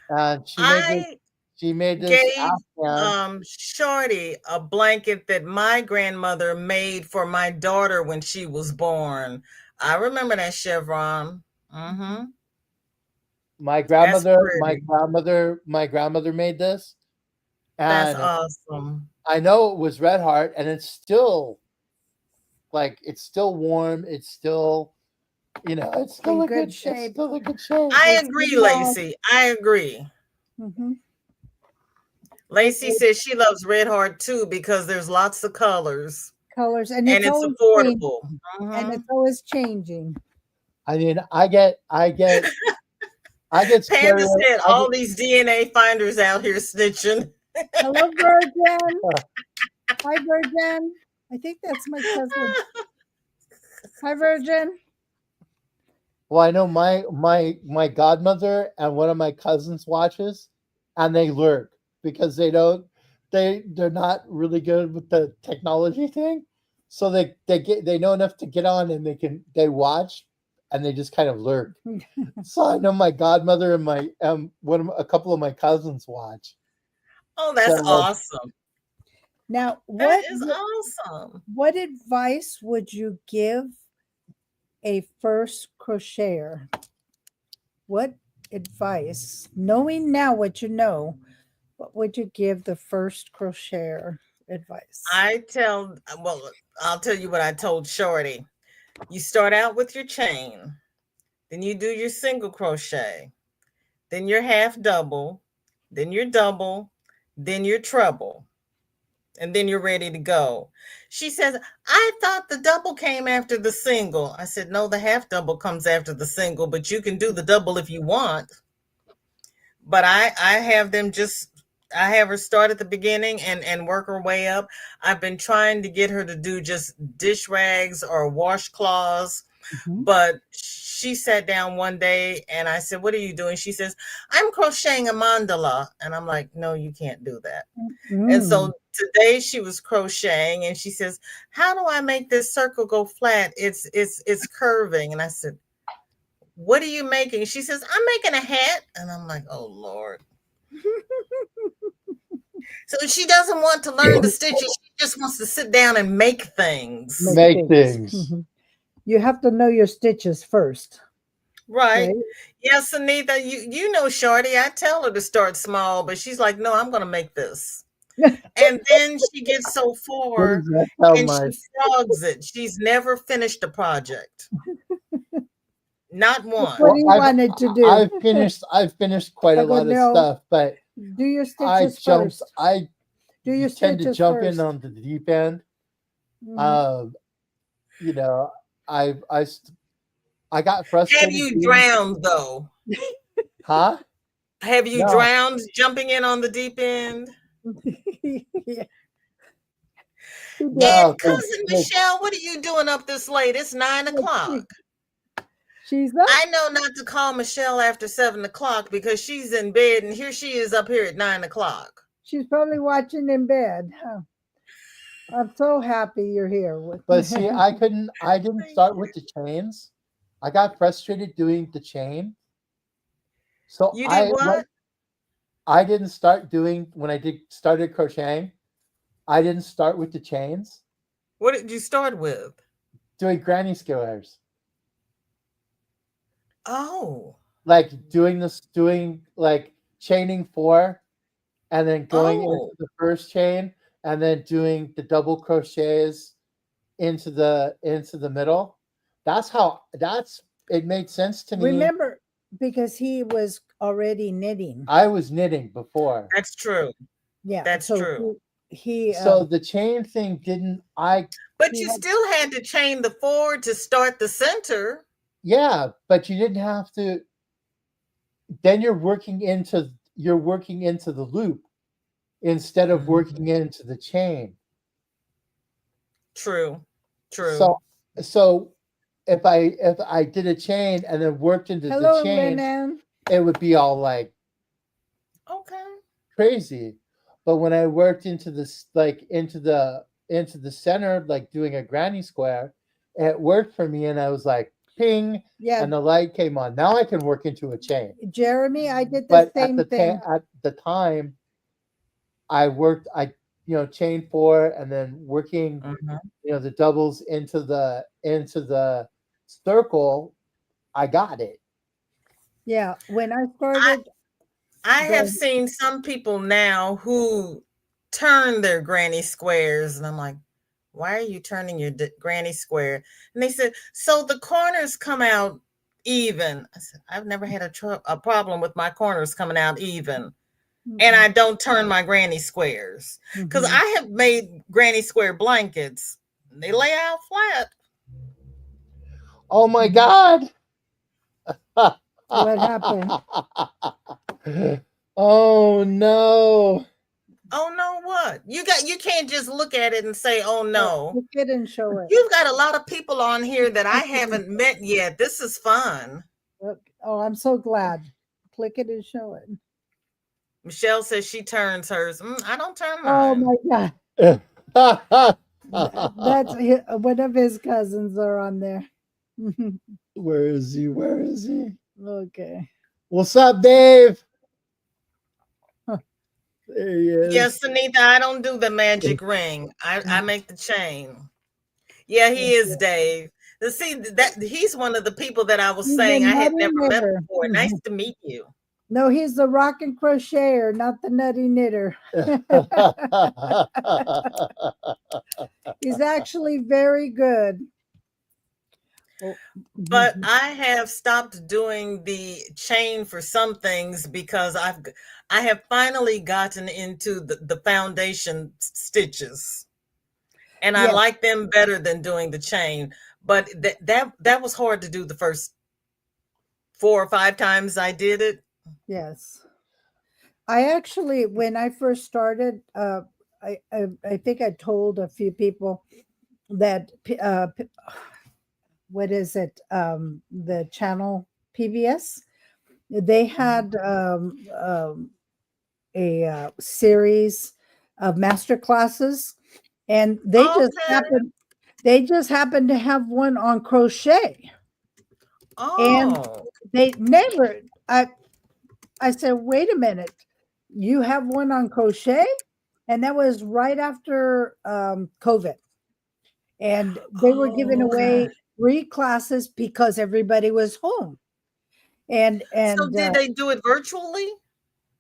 And I she made this gave Afghan. Shorty a blanket that my grandmother made for my daughter when she was born. I remember that chevron. Mm-hmm. That's pretty. My grandmother made this, That's and awesome. I know it was Red Heart, and it's still like it's still warm. It's still In good it's shape. still a good shape. I It's agree, small. Lacey. I agree. Hmm. Lacey says she loves Red Heart too because there's lots of colors Colors, and and it's it's always affordable. changing. And Hmm. it's always changing. I mean, I get Panda scary. said I get all these DNA finders out here snitching. Hello, Virgin. Hi, Virgin. I think that's my cousin. Hi, Virgin. well, I know my godmother and one of my cousins watches, and they lurk because they're not really good with the technology thing, so they know enough to get on and they watch, and they just kind of lurk. So I know my godmother and my a couple of my cousins watch. Oh, that's So awesome. Now, That is awesome. what advice would you give a first crocheter? What advice, knowing now what you know, what would you give the first crocheter advice? Well, I'll tell you what I told Shorty. You start out with your chain, then you do your single crochet, then your half double, then your double, then your treble, and then you're ready to go. She says, I thought the double came after the single. I said, no, the half double comes after the single, but you can do the double if you want. But I have them just I have her start at the beginning and work her way up. I've been trying to get her to do just dish rags or washcloths, Mhm. but she sat down one day and I said, "What are you doing?" She says, "I'm crocheting a mandala." And I'm like, "No, you can't do that." And Mm. so today she was crocheting and she says, "How do I make this circle go flat? It's curving." And I said, "What are you making?" She says, "I'm making a hat." And I'm like, "Oh Lord." So she doesn't want to learn the stitches. She just wants to sit down and make things. Make make things. things. Mhm. You have to know your stitches first, Right. right? Yes, Anita, you know Shorty. I tell her to start small, but she's like, no, I'm gonna make this. And then she gets so What far does that tell and she my frogs it. She's never finished a project. Not What one. do well, you want it to do? I've finished quite I a go, lot of no, stuff, but do your stitches first. I Do your tend to stitches jump in first. on the deep end. Mhm. Um, you know, I I st- I got Have frustrated you doing, drowned though? huh? Have you No, drowned jumping in on the deep end? Yeah, she did. And no, cousin Michelle, what are you doing up this late? It's nine But o'clock. she's up. I know not to call Michelle after 7 o'clock because she's in bed and here she is up here at 9 o'clock. She's probably watching in bed. Huh. I'm so happy you're here with. but see, I didn't start with the chains. I got frustrated doing the chain, so You did what? I didn't start doing when I did started crocheting. I didn't start with the chains. What did you start with? Doing granny squares, Oh, like doing like chaining four, and then going into oh, the first chain, and then doing the double crochets into the middle. That's it made sense to me. Remember, because he was already knitting. I was knitting before. that's true. Yeah, That's so true. he So the chain thing didn't But he you had still had to chain the forward to start the center. yeah, but you didn't have to then you're working into the loop instead of Mhm. working into the chain. True, So true. so if I did a chain and then worked into the hello, chain, Lennon. it would be all like Okay. crazy. But when I worked into this, like into the center, like doing a granny square, it worked for me, and I was like, ping, Yeah, and the light came on. Now I can work into a chain. Jeremy, I did the But same thing. at the time, I worked, chain four, and then working, Mhm. the doubles into the circle. I got it. Yeah, when I I started, I have go. seen some people now who turn their granny squares, and I'm like, why are you turning your granny square? And they said, so the corners come out even. I said, I've never had a problem with my corners coming out even. And Mm-mm. I don't turn my granny squares because Mhm. I have made granny square blankets. They lay out flat. Oh my Mhm. god! What happened? Oh no! Oh no, what? You can't just look at it and say, "Oh Oh, no." click it and show it. You've got a lot of people on here that I Click it and haven't met yet. This is fun. look. Oh, I'm so glad. Click it and show it. Michelle says she turns hers. I don't turn Oh mine. my God. That's one of his cousins are on there. Where is he? Where is he? Okay. What's up, Dave? Huh. There he is. Yes, Anita, I don't do the magic ring. I make the chain. Yeah, he is Dave. See that he's one of the people that I was He's the saying I had nutty never met knitter. before. Nice to meet you. No, he's the rock and crocheter, not the nutty knitter. He's actually very good. Oh, But I have stopped doing the chain for some things because I have finally gotten into the foundation stitches, and I yes, like them better than doing the chain. But that was hard to do the first 4 or 5 times I did it. yes. I actually, when I first started, I think I told a few people that what is it? The channel PBS. They Mhm. had a series of master classes, and Okay. they just happened to have one on crochet, and Oh, they never. I said, wait a minute, you have one on crochet, and that was right after COVID, and they were giving oh, okay. away free classes because everybody was home, and So and did uh, they do it virtually?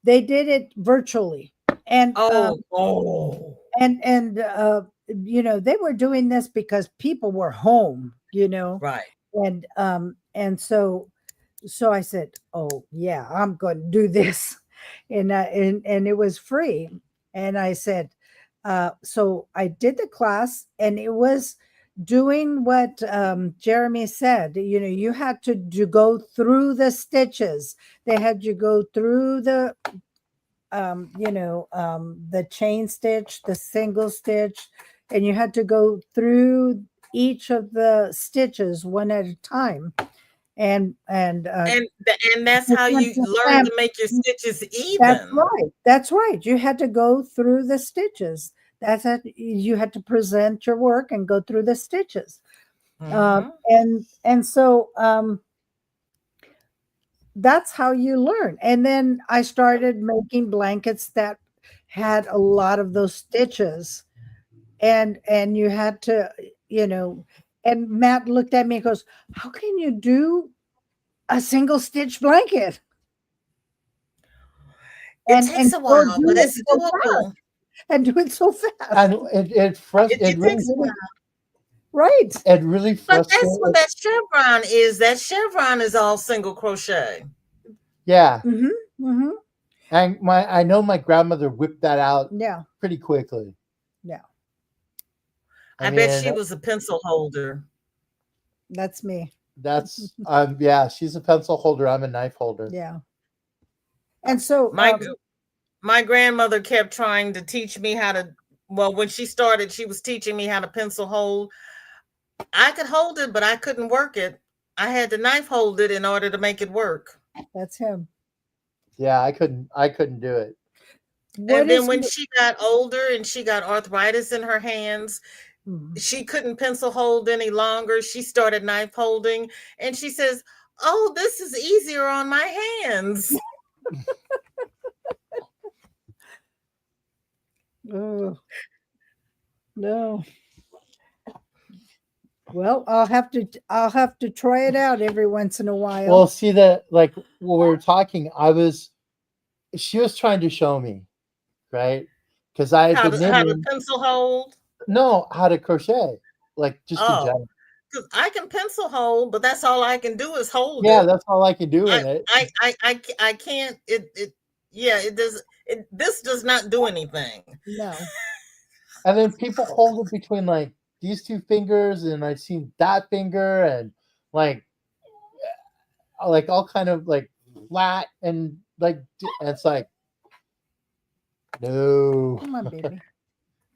they did it virtually, and Oh, oh, they were doing this because people were home, right. and so I said, oh yeah, I'm going to do this, and it was free, and I said, so I did the class, and it was doing what Jeremy said. You had to go through the stitches. They had you go through the chain stitch, the single stitch, and you had to go through each of the stitches one at a time, and And that's how present you your learn stamp. to make your stitches That's even. right. That's right. You had to go through the stitches. You had to present your work and go through the stitches. Mhm. And so that's how you learn. And then I started making blankets that had a lot of those stitches, and you had to, you know, and Matt looked at me and goes, "How can you do a single stitch blanket It and takes a go while, but do it it's so fast doable. and do it so fast?" And It takes a while. Right. it really But that's what frustrated. that chevron is. That chevron is all single crochet. Yeah, Mhm. Mhm. and I know my grandmother whipped that out Yeah. pretty quickly. Yeah. I I bet mean, she was a pencil holder. That's me. that's yeah, she's a pencil holder. I'm a knife holder. Yeah. And so My my grandmother kept trying to teach me how to. Well, when she started, she was teaching me how to pencil hold. I could hold it, but I couldn't work it. I had to knife hold it in order to make it work. that's him. Yeah, I couldn't do it. What And then is when your she got older and she got arthritis in her hands, Mhm. she couldn't pencil hold any longer. She started knife holding and she says, "Oh, this is easier on my hands." Oh, no. Well, I'll have to try it out every once in a Well, while. see that like when we were talking, she was trying to show me, right? Because I had been How to knitting, pencil hold? no, how to crochet, like just in Oh, general. because I can pencil hold, but that's all I can do is hold Yeah, it. that's all I can do in it. I can't. Yeah, it does. This does not do anything. No. And then people hold it between like these two fingers, and I seen that finger, and like like all kind of like flat and like and it's like no. Come on, baby.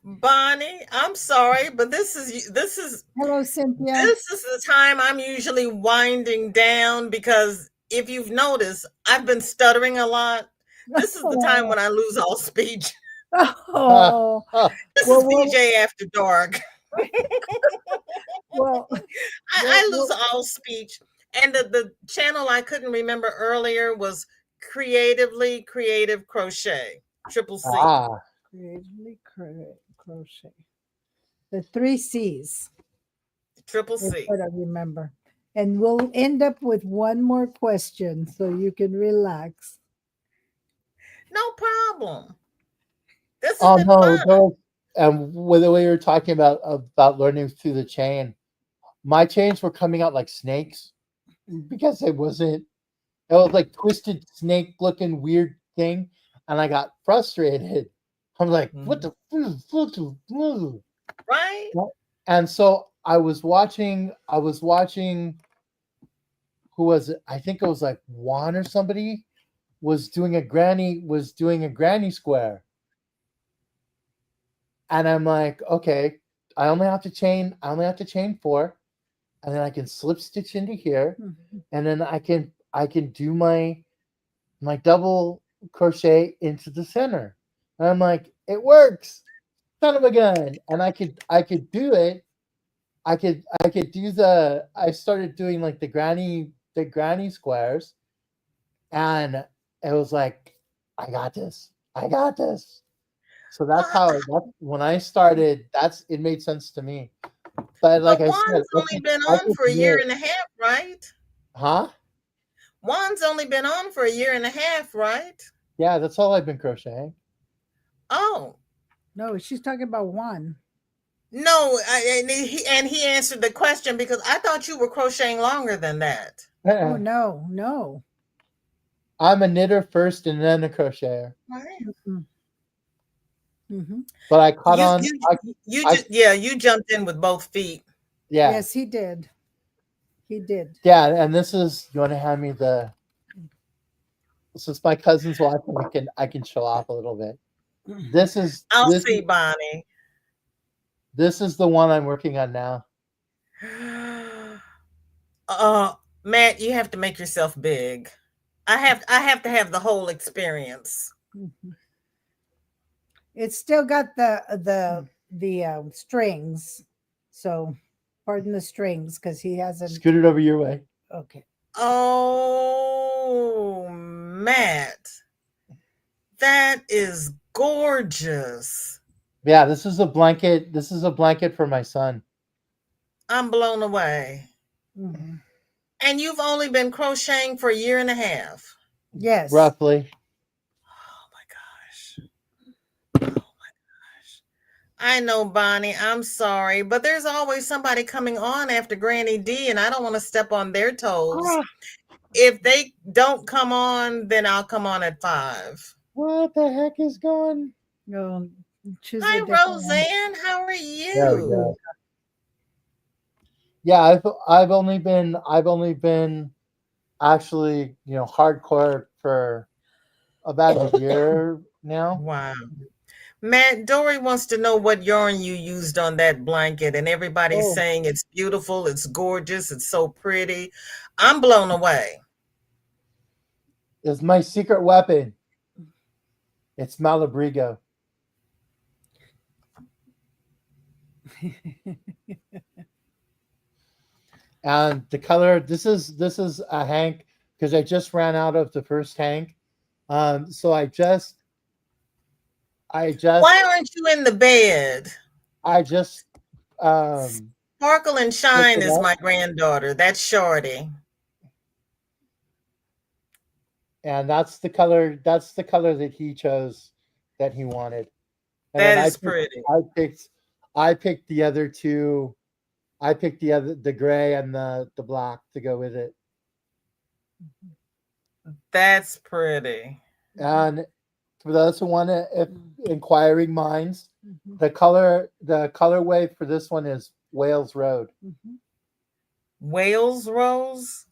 Bonnie, I'm sorry, but Hello, Cynthia. this is the time I'm usually winding down because if you've noticed, I've been stuttering a lot. This is the time Oh, when I lose all speech. oh. This Well, is PJ After Dark. well, I lose well, all speech. And the channel I couldn't remember earlier was Creatively Creative Crochet, Triple C, Ah, creatively crochet. The three C's Triple is C. what I remember. And we'll end up with one more question so you can relax. No problem. This has oh been no, fun. no. And with the way you were talking about learning through the chain, my chains were coming out like snakes because it was like twisted snake looking weird thing, and I got frustrated. I'm like, what Mhm. the what? Right? And so I was watching who was it? I think it was like Juan or somebody was doing a granny square, and I'm like, okay, I only have to chain four, and then I can slip stitch into here, Mhm. and then I can do my double crochet into the center. And I'm like, it works, son of a gun. And I could do it. I could do I started doing like the granny squares, and it was like, I got this. I got this. So that's Well, how that when I started, it made sense to me. But like but I said, Juan's only been I on could for a year knit, and a half, right? huh? Juan's only been on for a year and a half, right? Yeah, that's all I've been crocheting. Oh, No, she's talking about one. no. And he answered the question because I thought you were crocheting longer than that. Oh, no, no. I'm a knitter first and then a crocheter. Right. Mm-mm. Mhm. But I caught You, on. you, you I just, yeah, you jumped in with both feet. Yeah, Yes, he did. He did. yeah. And this is you want to hand me the since my cousin's watching, I can show off a little bit. This is I'll this see, Bonnie. this is the one I'm working on now. Uh, Matt, you have to make yourself big. I have to have the whole experience. Mhm. It's still got the strings. So, pardon the strings because he hasn't. Scoot it over your way. Okay. Oh, Matt, that is gorgeous. Yeah, this is a blanket. This is a blanket for my son. I'm blown away. Mhm. And you've only been crocheting for a year and a half. Yes. Roughly. Oh my gosh. Oh my gosh. I know, Bonnie. I'm sorry, but there's always somebody coming on after Granny D, and I don't want to step on their toes. Ah, If they don't come on, then I'll come on at 5. What the heck is going? no, choose a Hi, different one. Roseanne. How are There we you? go. Yeah, I've only been actually hardcore for about a year now. Wow. Matt, Dory wants to know what yarn you used on that blanket, and everybody's Oh, saying it's beautiful, it's gorgeous, it's so pretty. I'm blown away. It's my secret weapon. It's Malabrigo. And the color, this is a Hank because I just ran out of the first Hank. So I Why just aren't you in the bed? I just um Sparkle and picked Shine it is up, my granddaughter. That's Shorty. and that's the color that he chose, that he wanted. And then That I is picked pretty. I picked I picked the other two. I picked the gray and the black to go with it. That's pretty. And for those who want to, if inquiring minds, Mhm. the colorway for this one is Wales Road. Mhm. Wales Rose?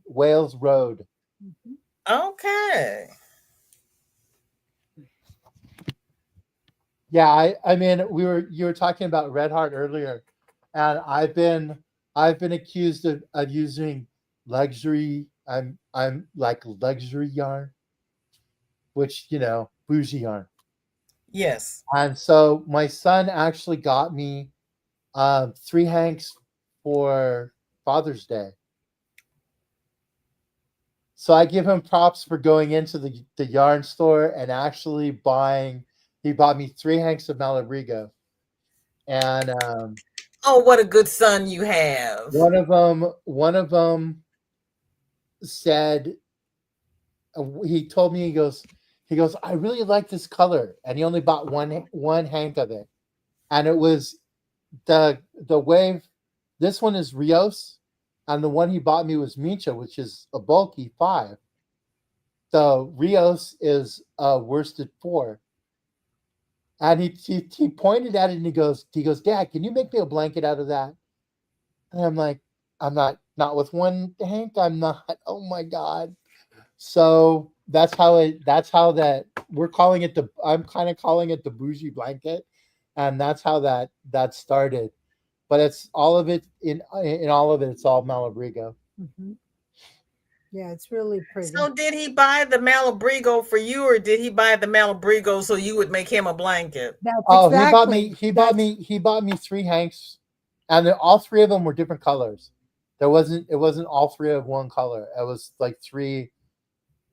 Wales Road. Mhm. Okay. Yeah, I mean, you were talking about Red Heart earlier, and I've been accused of using luxury. I'm like luxury yarn, which bougie yarn. Yes. And so my son actually got me three hanks for Father's Day. So I give him props for going into the yarn store and actually buying. He bought me three hanks of Malabrigo, and Oh, what a good son you have. one of them said, he told me, he goes, I really like this color, and he only bought one hank of it, and it was the wave. This one is Rios, and the one he bought me was Micha, which is a bulky 5. The Rios is worsted 4. And he pointed at it and he goes, Dad, can you make me a blanket out of that? And I'm like, I'm not with one Hank. I'm not. Oh my God. So that's how that we're calling it I'm kind of calling it the bougie blanket, and that's how that started. But it's all of it in all of it. It's all Malabrigo. Mhm. Yeah, it's really pretty. So did he buy the Malabrigo for you or did he buy the Malabrigo so you would make him a blanket? That's Oh, he bought me. exactly. He bought That's me. He bought me three Hanks, and all three of them were different colors. There wasn't. It wasn't all three of one color. It was like three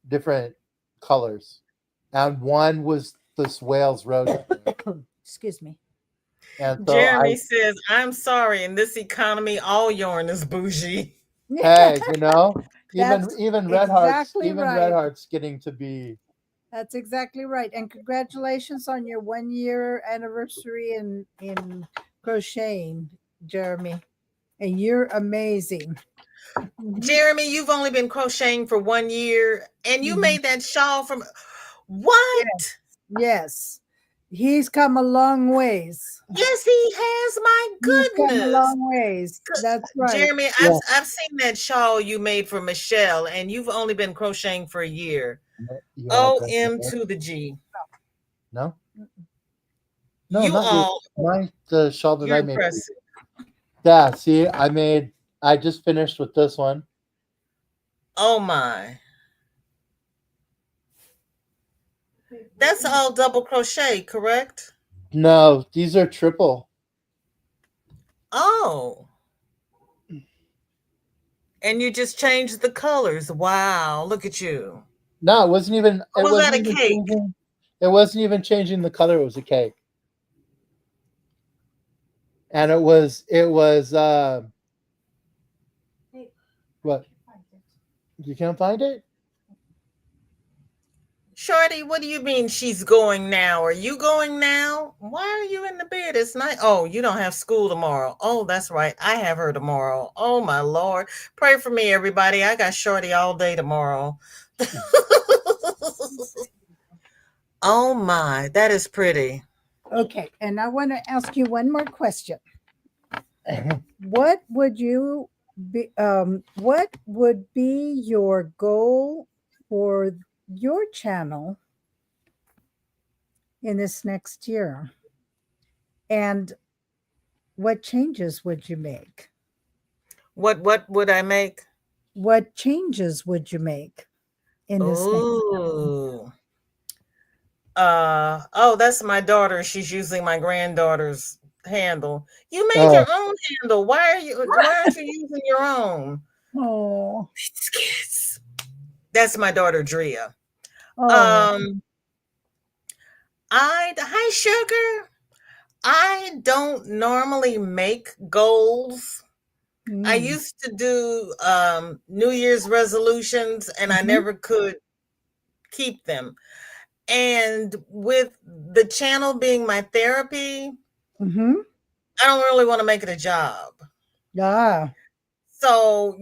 different colors, and one was this Wales Road color. excuse me. And so Jeremy says, I'm sorry, in this economy, all yarn is bougie. hey, even That's even Red Hearts, exactly even Red right. Hearts getting to be. That's exactly right. And congratulations on your 1 year anniversary in crocheting, Jeremy. And you're amazing. Mhm. Jeremy, you've only been crocheting for 1 year and you Mhm. made that shawl from Yeah. what? Yes. He's come a long ways. Yes, he has. My He's come a goodness. long ways. 'Cause, That's right. Jeremy, I've Yeah. I've seen that shawl you made for Michelle, and you've only been crocheting for a year. You want to drink OM it? to the G. No, no, You not you. all, The shawl that you're I made. impressive. Yeah. See, I just finished with this one. Oh my. That's all double crochet, correct? No, these are triple. Oh. And you just changed the colors. Wow, look at you. No, it wasn't even. Or It was that wasn't a even cake? changing. It wasn't even changing the color. It was a cake, and it was. What, you can't find it? Shorty, what do you mean she's going now? Are you going now? Why are you in the bed? It's night. Oh, you don't have school tomorrow. Oh, that's right. I have her tomorrow. Oh my Lord. Pray for me, everybody. I got Shorty all day tomorrow. Oh my, that is pretty. Okay. And I want to ask you one more question. What would you what would be your goal for your channel in this next year? And what changes would you make? What would I make? What changes would you make in this next channel? Oh. Oh, that's my daughter. She's using my granddaughter's handle. You made Oh, your own handle. Why aren't you using your own? Oh, These kids. That's my daughter Drea. oh. Um I Hi Sugar. I don't normally make goals. I Mm. used to do New Year's resolutions and I Mhm. never could keep them. And with the channel being my therapy, Mhm. I don't really want to make it a job. Yeah. So,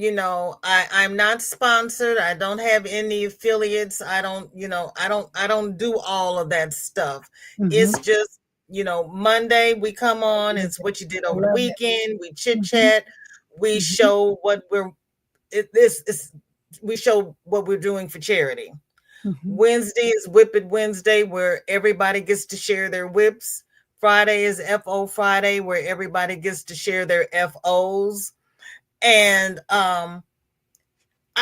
I'm not sponsored. I don't have any affiliates. I don't do all of that stuff. Mhm. It's just, Monday we come I on, love it's it. what you did I over the love it. weekend, we chit Mhm. chat, we Mhm. show what we're it, this is we show what we're doing for charity. Mhm. Wednesday is Whip It Wednesday, where everybody gets to share their whips. Friday is FO Friday, where everybody gets to share their FOs. And I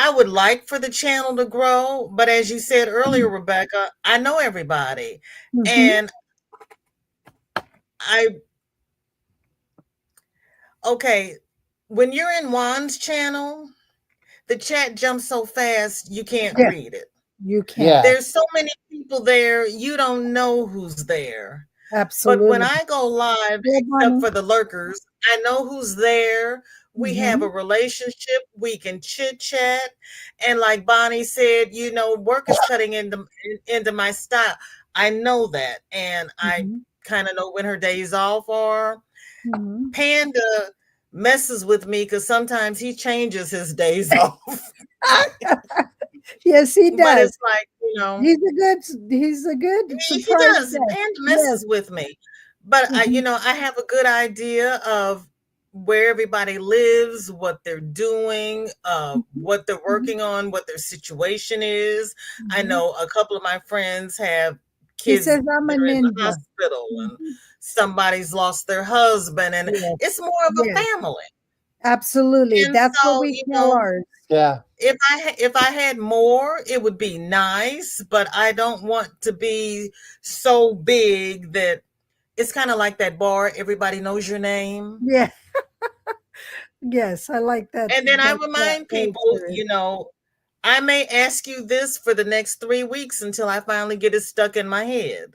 would like for the channel to grow, but as you said earlier, Rebecca, I know everybody. Mhm. And I okay, when you're in Juan's channel, the chat jumps so fast you can't Yeah, read it. you can. yeah. There's so many people there, you don't know who's there. But when Absolutely. I go live, Yeah, except Bonnie. for the lurkers, I know who's there. We have a Mhm. relationship. We can chit chat, and like Bonnie said, work is cutting into my style. I know that, and I Mhm. kind of know when her days off are. Mhm. Panda messes with me because sometimes he changes his days off, Yes, he but does. it's like He's a good he surprise does. guest. Panda Yes. messes with me. But Mhm. I have a good idea of where everybody lives, what they're doing, Mhm. what they're Mhm. working on, what their situation is. I Mhm. know a couple of my friends have He kids says, "I'm a that are in the ninja." hospital and Mhm. somebody's lost their husband and Yes. it's more of a Yes. family. Absolutely. And That's what so, we tell ours. Yeah. if I had more, it would be nice, but I don't want to be so big that it's kind of like that bar, everybody knows your name. Yeah. Yes, I like that And then I that remind people, answer. I may ask you this for the next 3 weeks until I finally get it stuck in my head.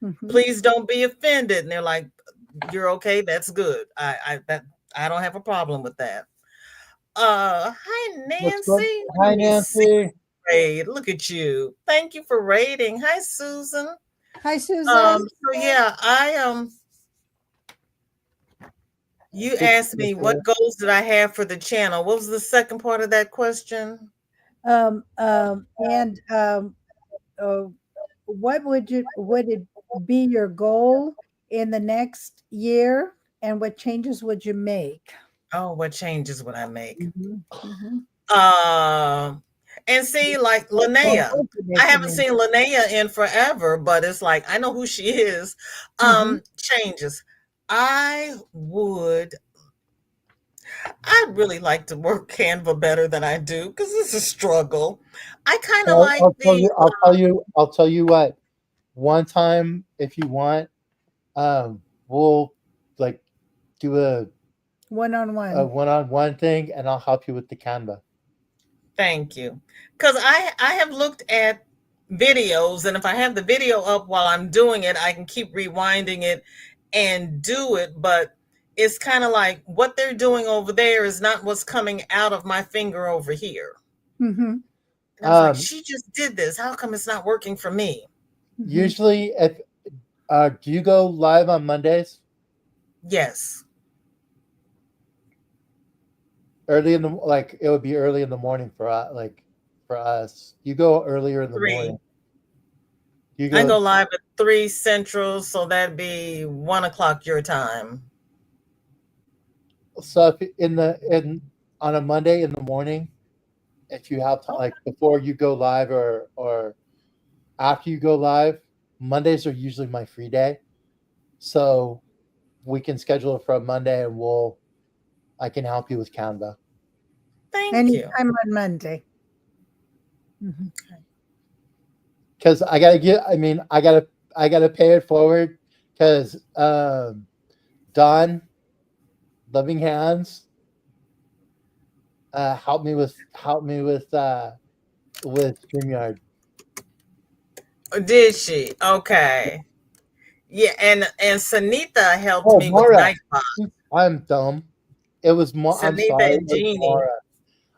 Mhm. Please don't be offended. And they're like, "You're okay. That's good. I don't have a problem with that." Hi What's going? Nancy. Let Hi, me see. Nancy. Raid. Look at you. Thank you for rating. Hi Susan. Hi, Susan. So yeah, you Good asked to me see you. what goals did I have for the channel. What was the second part of that question? And uh, what would it be your goal in the next year, and what changes would you make? Oh, what changes would I make? Mhm, mhm. Um, and see, like And Linnea, I haven't opening. seen Linnea in forever, but it's like I know who she is. Mhm, Changes. I would. I'd really like to work Canva better than I do because it's a struggle. I kind of like I'll tell the. you. I'll tell you. I'll tell you what. One time, if you want, we'll like do one on a one. one-on-one thing, and I'll help you with the Canva. Thank you, because I have looked at videos, and if I have the video up while I'm doing it, I can keep rewinding it and do it. But it's kind of like what they're doing over there is not what's coming out of my finger over here. Mhm, And I was like, Um, she just did this. How come it's not working for me? mhm. Usually, if do you go live on Mondays Yes, early in the like? It would be early in the morning for for us. You go earlier in the three. morning. You I go go live at 3 Central, so that'd be 1 o'clock your time. so if in on a Monday in the morning, if you have Okay, like before you go live or after you go live, Mondays are usually my free day. So we can schedule it for a Monday and I can help you with Canva. thank you. Anytime on Monday. Mhm. Because I gotta get I mean, I gotta I gotta pay it forward because Don Loving Hands helped me with StreamYard. Did she? Okay. Yeah, and Sanita helped Oh, me with Mara. Nightbot. I'm dumb. I'm Sanita sorry. It and was Jeannie. Mara.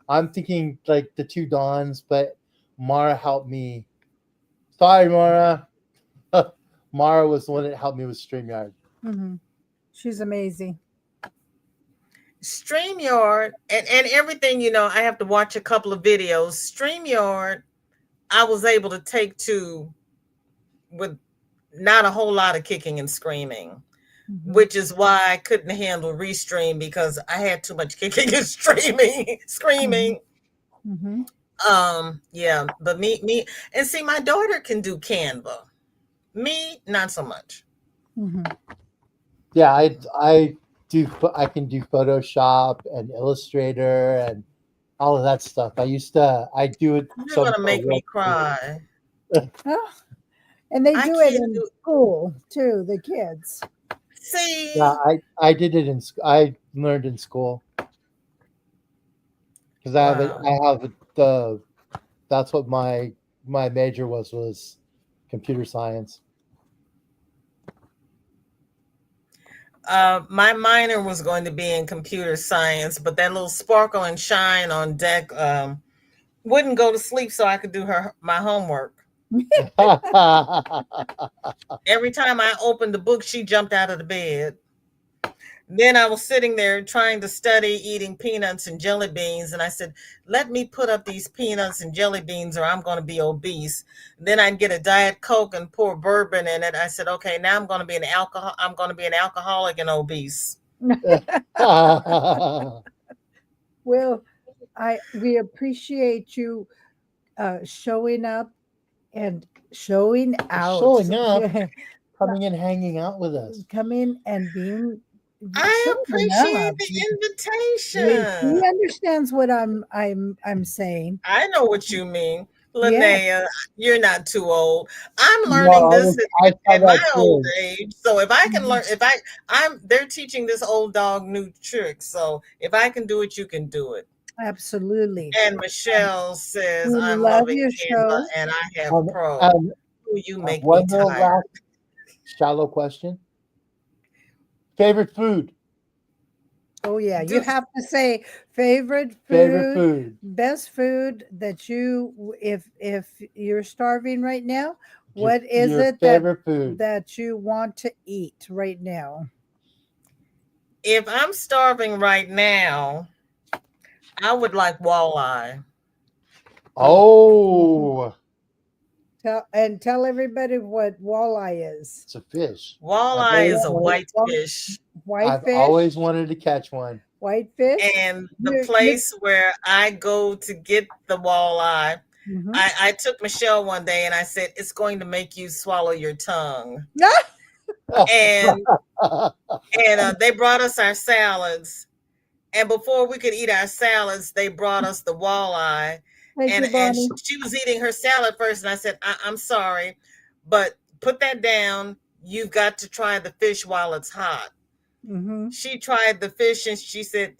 I'm thinking like the two Dons, but Mara helped me. Sorry, Mara. Mara was the one that helped me with StreamYard. Hmm. She's amazing. StreamYard and everything, I have to watch a couple of videos. StreamYard, I was able to take to with not a whole lot of kicking and screaming, Hmm. which is why I couldn't handle Restream because I had too much kicking and streaming, Hmm. screaming. Hmm. Yeah, but me, and see, my daughter can do Canva. Me, not so much. Hmm. Yeah, I can do Photoshop and Illustrator and all of that stuff. I do it You're some gonna for make me work too. cry. Oh, and they I do it can't in do. school too, the kids. Yeah, See, I did it I learned in school because wow. I have the that's what my major was computer science. My minor was going to be in computer science, but that little sparkle and shine on deck wouldn't go to sleep so I could do my homework. Every time I opened the book, she jumped out of the bed. Then I was sitting there trying to study eating peanuts and jelly beans, and I said, "Let me put up these peanuts and jelly beans, or I'm going to be obese." Then I'd get a diet coke and pour bourbon in it. I said, "Okay, now I'm going to be an alcohol. I'm going to be an alcoholic and obese." Well, I we appreciate you showing up and showing out. Showing up, coming and hanging out with us. Come in and being I showing appreciate up. the He invitation. understands what I'm saying. I know what you mean. Yeah, Linnea, you're not too old. I'm No, learning this I saw at my that old too. age. So if I can learn, mhm. they're teaching this old dog new tricks. So if I can do it, you can do it. Absolutely. And Michelle says, We I'm love loving your Canva show. and I have Um, pro. um, Ooh, you make me one little tired. last shallow question: favorite food? Oh yeah, you Do have to say favorite Favorite food, food? best food that if you're starving right now, Your what is your it favorite food? that you want to eat right now? if I'm starving right now, I would like walleye. Oh, mhm. Oh, Tell everybody what walleye is. it's a fish. Walleye is a white fish. White I've always fish, wanted to catch one. white fish. And the You place where I go to get the walleye, mhm. I took Michelle one day and I said, it's going to make you swallow your tongue. And they brought us our salads. And before we could eat our salads, they brought us the walleye. Thank you, And Bonnie. she was eating her salad first. And I said, I'm sorry, but put that down. You've got to try the fish while it's hot. Hmm. She tried the fish and she said,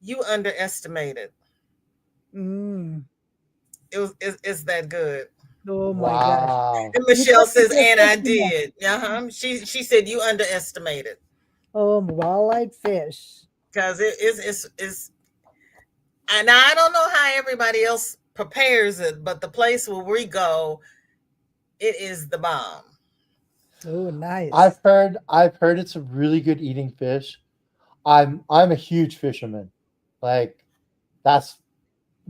you underestimated. Mm. It's that good. Oh my gosh. Wow. And You got Michelle to says, go and I fishing now. did. Uh-huh. She said you underestimated Oh, walleye fish. because it's and I don't know how everybody else prepares it, but the place where we go, it is the bomb. Oh, nice. I've heard it's a really good eating fish. I'm a huge fisherman. Like that's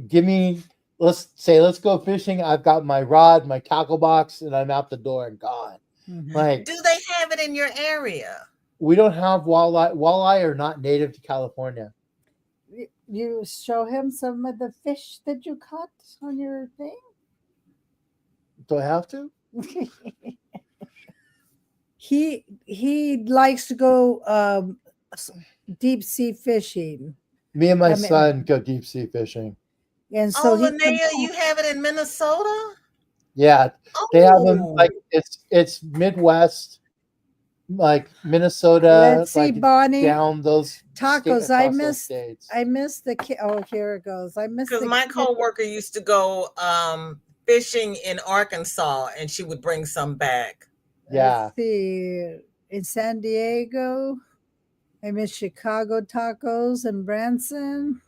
give me let's go fishing. I've got my rod, my tackle box, and I'm out the door and gone. Hmm. Like Do they have it in your area? we don't have walleye. Walleye are not native to California. You show him some of the fish that you caught on your thing. Do I have to? He likes to go s- deep sea fishing. Me and my I mean, son go deep sea fishing. and so Oh, he comes Linnea, home. you have it in Minnesota? Yeah, they have them Oh, like it's Midwest, like Minnesota, Let's see, like Bonnie. down those state Tacos. across those states. I missed the oh, here it goes. I missed because the my kid. coworker used to go fishing in Arkansas, and she would bring some back. Let's Yeah, see. In San Diego. I miss Chicago tacos and Branson.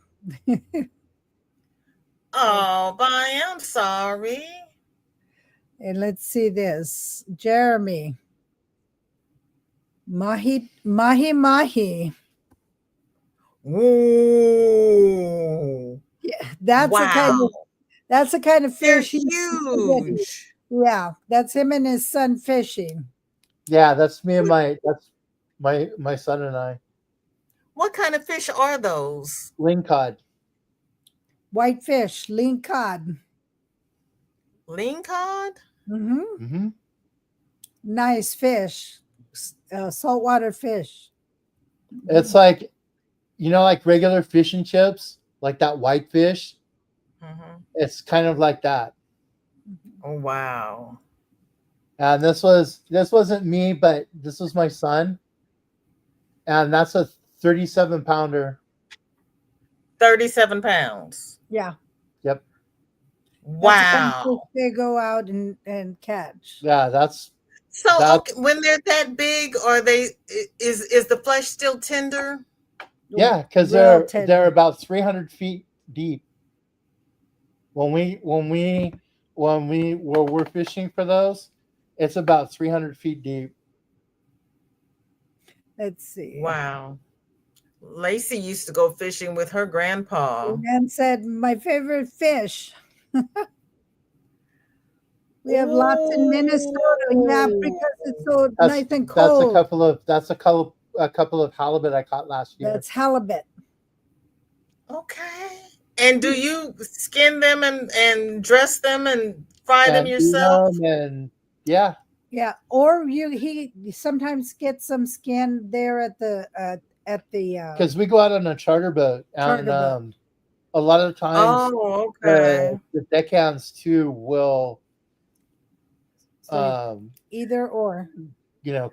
Oh, bye. I'm sorry. And let's see this. Jeremy. Mahi mahi. Woo! Yeah, Wow, that's the kind of they're fish he used to get. huge. Yeah, that's him and his son fishing. yeah, that's me and my son and I. What kind of fish are those? Lingcod. White fish, lean cod. Lean cod? Hmm. Hmm. Nice fish, saltwater fish. It's like like regular fish and chips, like that white fish. Hmm. It's kind of like that. Oh, wow. And this wasn't me, but this was my son, and that's a 37 pounder. 37 pounds. Yeah, Yep. that's the kind of fish Wow. they go out and catch. Yeah, So, that. okay, when they're that big, is the flesh still tender? Yeah, because Real they're tender. about 300 feet deep. When we're fishing for those, it's about 300 feet deep. Let's see. Wow. Lacey used to go fishing with her grandpa. And said, my favorite fish. We have lots in Minnesota. Yeah, Ooh. because it's so That's nice and that's cold. a couple of halibut I caught last year. That's halibut. Okay. And do you skin them and dress them and fry them And eat yourself? them, and yeah, Yeah, or he sometimes gets some skin there at the because we go out on a charter boat, and charter boat. a lot of times Oh, okay. the deckhands too will So um either or.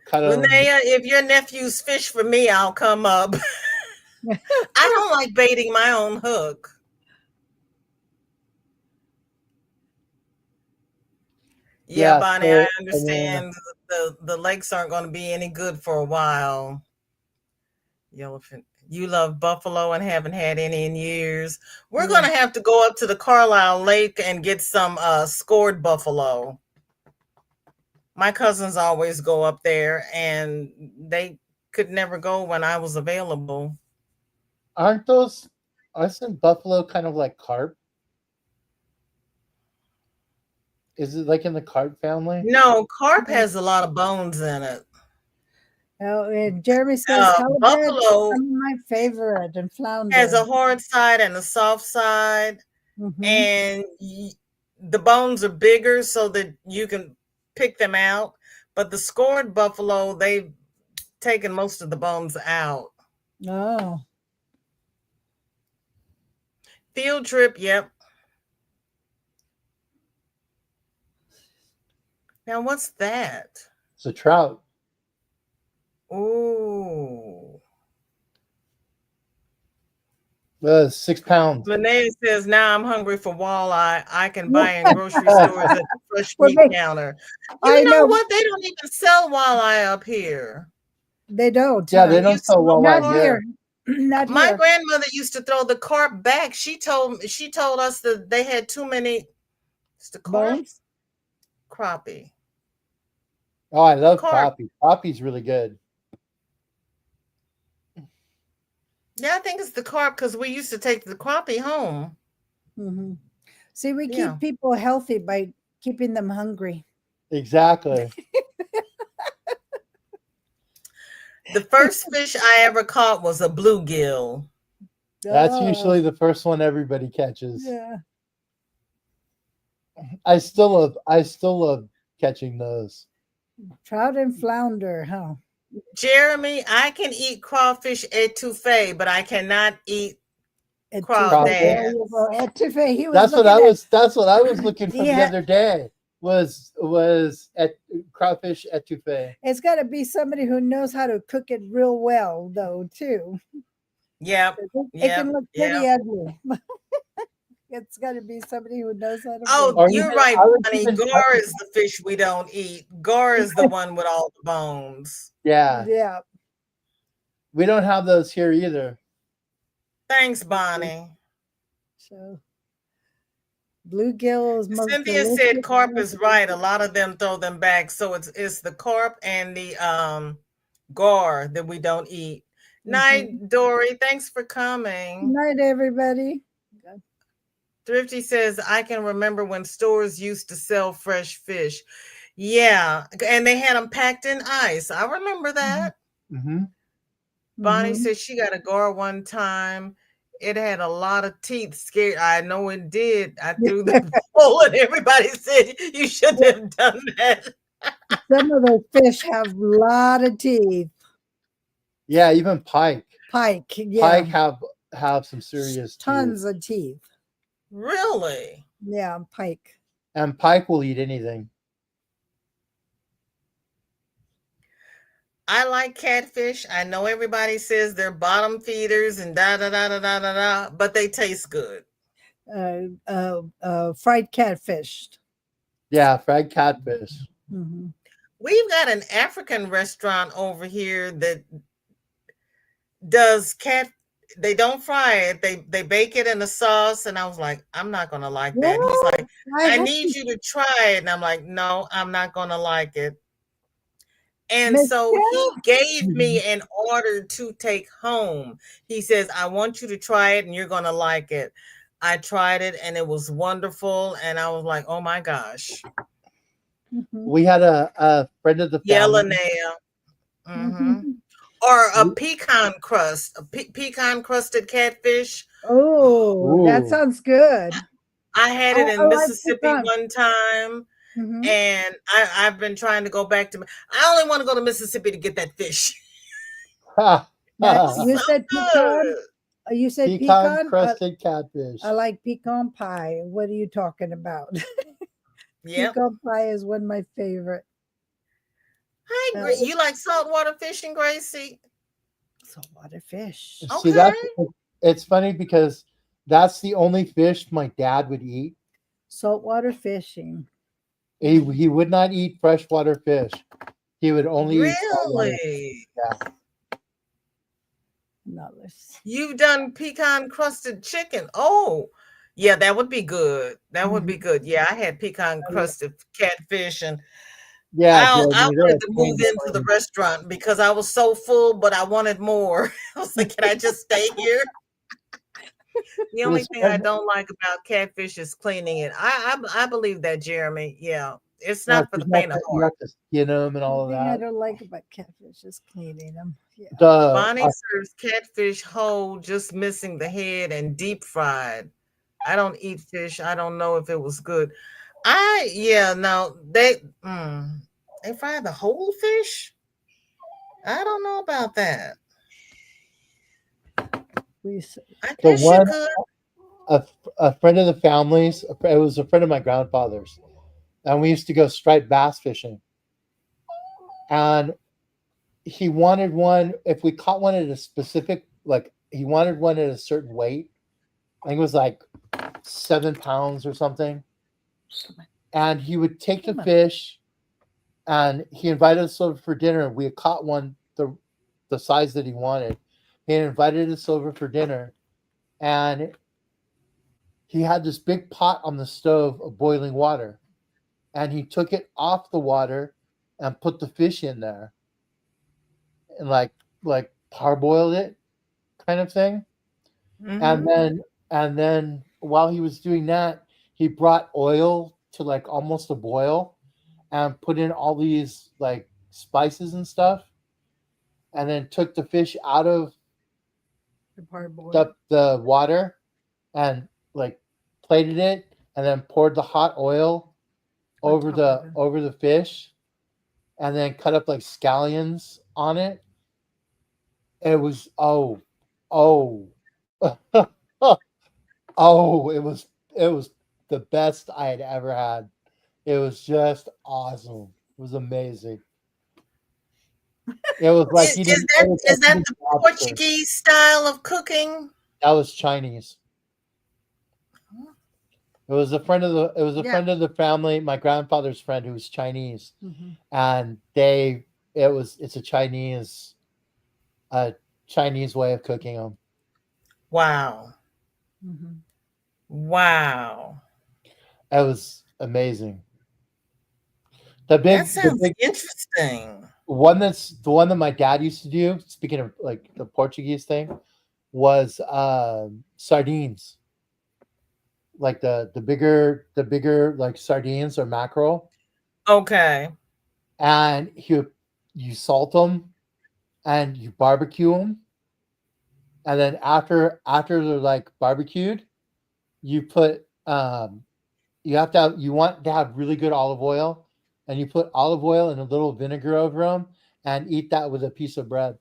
cut them. Linnea, if your nephews fish for me, I'll come up. I don't like baiting my own hook. Yeah, Yeah, Bonnie, I so I mean, understand the lakes aren't going to be any good for a while. Yellowfin, you love buffalo and haven't had any in years. We're going Yeah. to have to go up to the Carlisle Lake and get some scored buffalo. My cousins always go up there, and they could never go when I was available. aren't those isn't buffalo kind of like carp? Is it like in the carp family? No, carp has a lot of bones in it. Oh, and Jeremy says halibut is Buffalo some of my favorite and has flounder. a hard side and a soft side, Hmm. and the bones are bigger so that you can pick them out. But the scored buffalo, they've taken most of the bones out. Oh, Field trip, yep. Now, what's that? It's a trout. Ooh. 6 pounds. Linnea says, now I'm hungry for walleye. I can buy in grocery stores at the fresh well, meat counter. You I know know what? They don't even sell walleye up here. they don't. Yeah, Huh? they It don't used to sell go Not walleye carp. here. here. Not My here. grandmother used to throw the carp back. She told us that they had too many. It's the carp Bones. crappie. Oh, I love Carp. crappie. Crappie's really good. Yeah, I think it's the carp because we used to take the crappie home. Hmm. See, we Yeah. keep people healthy by keeping them hungry. Exactly. The first fish I ever caught was a bluegill. That's Oh, usually the first one everybody catches. yeah. I still love catching those. Trout and flounder, huh? Jeremy, I can eat crawfish etouffee, but I cannot eat Etouffee. There Crawfish. you crawdads. go. Etouffee. He was looking at. That's what I was looking for the Yeah, other day was at crawfish etouffee. It's got to be somebody who knows how to cook it real well, though, too. Yep, It yep, can look pretty yep. ugly. It's got to be somebody who knows how to Oh, make Or it. you're even right, I would Bonnie. even Gar is the fish we don't eat. Gar is the one with all the bones. yeah, Yeah. we don't have those here either. Thanks, Bonnie. So bluegill is most Cynthia said delicious. carp is right. A lot of them throw them back. So it's the carp and the gar that we don't eat. Mhm. Night, Dory. Thanks for coming. Night, everybody. Thrifty says I can remember when stores used to sell fresh fish. Yeah, and they had them packed in ice. I remember Mhm. that. Hmm. Bonnie Mhm. said she got a gar one time. It had a lot of teeth. Scared. I know it did. I threw the bowl, and everybody said you shouldn't have done that. Some of those fish have a lot of teeth. Yeah, even pike. Pike, yeah, Pike have some serious teeth, tons of teeth. Really? Yeah, pike. and pike will eat anything. I like catfish. I know everybody says they're bottom feeders and da da da da da da da, but they taste good. Fried catfish. Yeah, fried catfish. Hmm. We've got an African restaurant over here that does cat. They don't fry it. They bake it in a sauce, and I was like, I'm not gonna like that. He's Yeah, like, I I have need you to try it, and I'm like, no, I'm not gonna like it. And Miss so he gave me Mhm. an order to take home. He says, I want you to try it, and you're gonna like it. I tried it, and it was wonderful, and I was like, oh my gosh, Mhm. We had a friend of the family. Yellow. Mm-hmm. Mhm. Or a we- pecan crust, pecan crusted catfish. Oh, that Ooh, sounds good. I had it I in like Mississippi pecan. one time, Hmm. and I've been trying to go back to. I only want to go to Mississippi to get that fish. ha, Now It's you ha. so said pecan. good. You said Pecan pecan. crusted I catfish. like pecan pie. What are you talking about? Yep, Pecan pie is one of my favorite. I Uh, agree. You like saltwater fishing, Gracie? saltwater fish. See, Okay. it's funny because that's the only fish my dad would eat. Saltwater fishing. He would not eat freshwater fish. He would only eat saltwater. Really? Yeah. No, let's. You've done pecan crusted chicken. Oh, yeah, that would be good. That would be Mhm. good. Yeah, I had pecan I love- crusted catfish, and Yeah, I Jeremy, they're wanted a to pain move to into the clean. restaurant because I was so full, but I wanted more. I was like, can I just stay here? The It only was thing I fun. don't like about catfish is cleaning it. I believe that, Jeremy. Yeah, it's Yeah, not for 'cause the faint of you heart. have to skin them and The all of thing I that. don't like about catfish is cleaning them. Yeah. The Bonnie serves catfish whole, just missing the head and deep fried. I don't eat fish. I don't know if it was good. Yeah, no, they fry the whole fish. I don't know about that. We s- I the guess you one could. a friend of the family's. It was a friend of my grandfather's, and we used to go striped bass fishing. And he wanted one. If we caught one at a specific, like he wanted one at a certain weight. I think it was like 7 pounds or something. come on, And he would take the come on. fish, and he invited us over for dinner. We had caught one the size that he wanted. He invited us over for dinner, and he had this big pot on the stove of boiling water, and he took it off the water and put the fish in there, and like parboiled it, kind of thing. And Hmm. then while he was doing that, he brought oil to like almost a boil and put in all these like spices and stuff, and then took the fish out of The parboiled the water and like plated it, and then poured the hot oil on top of it. over the fish, and then cut up like scallions on it. It was oh oh, it was the best I had ever had. It was just awesome. It was amazing. It was like Is, eating. is It that was like is that eating the lobster. Portuguese style of cooking? That was Chinese. It was a friend of the. It was a Yeah. friend of the family. My grandfather's friend who was Chinese, Hmm. and they. It was. It's a Chinese way of cooking them. Wow. Hmm. Wow. It was amazing. That The sounds big interesting. one that's the one that my dad used to do. Speaking of like the Portuguese thing, was sardines. Like the bigger like sardines or mackerel, Okay. and you salt them and you barbecue them, and then after they're like barbecued, you put you want to have really good olive oil, and you put olive oil and a little vinegar over them, and eat that with a piece of bread.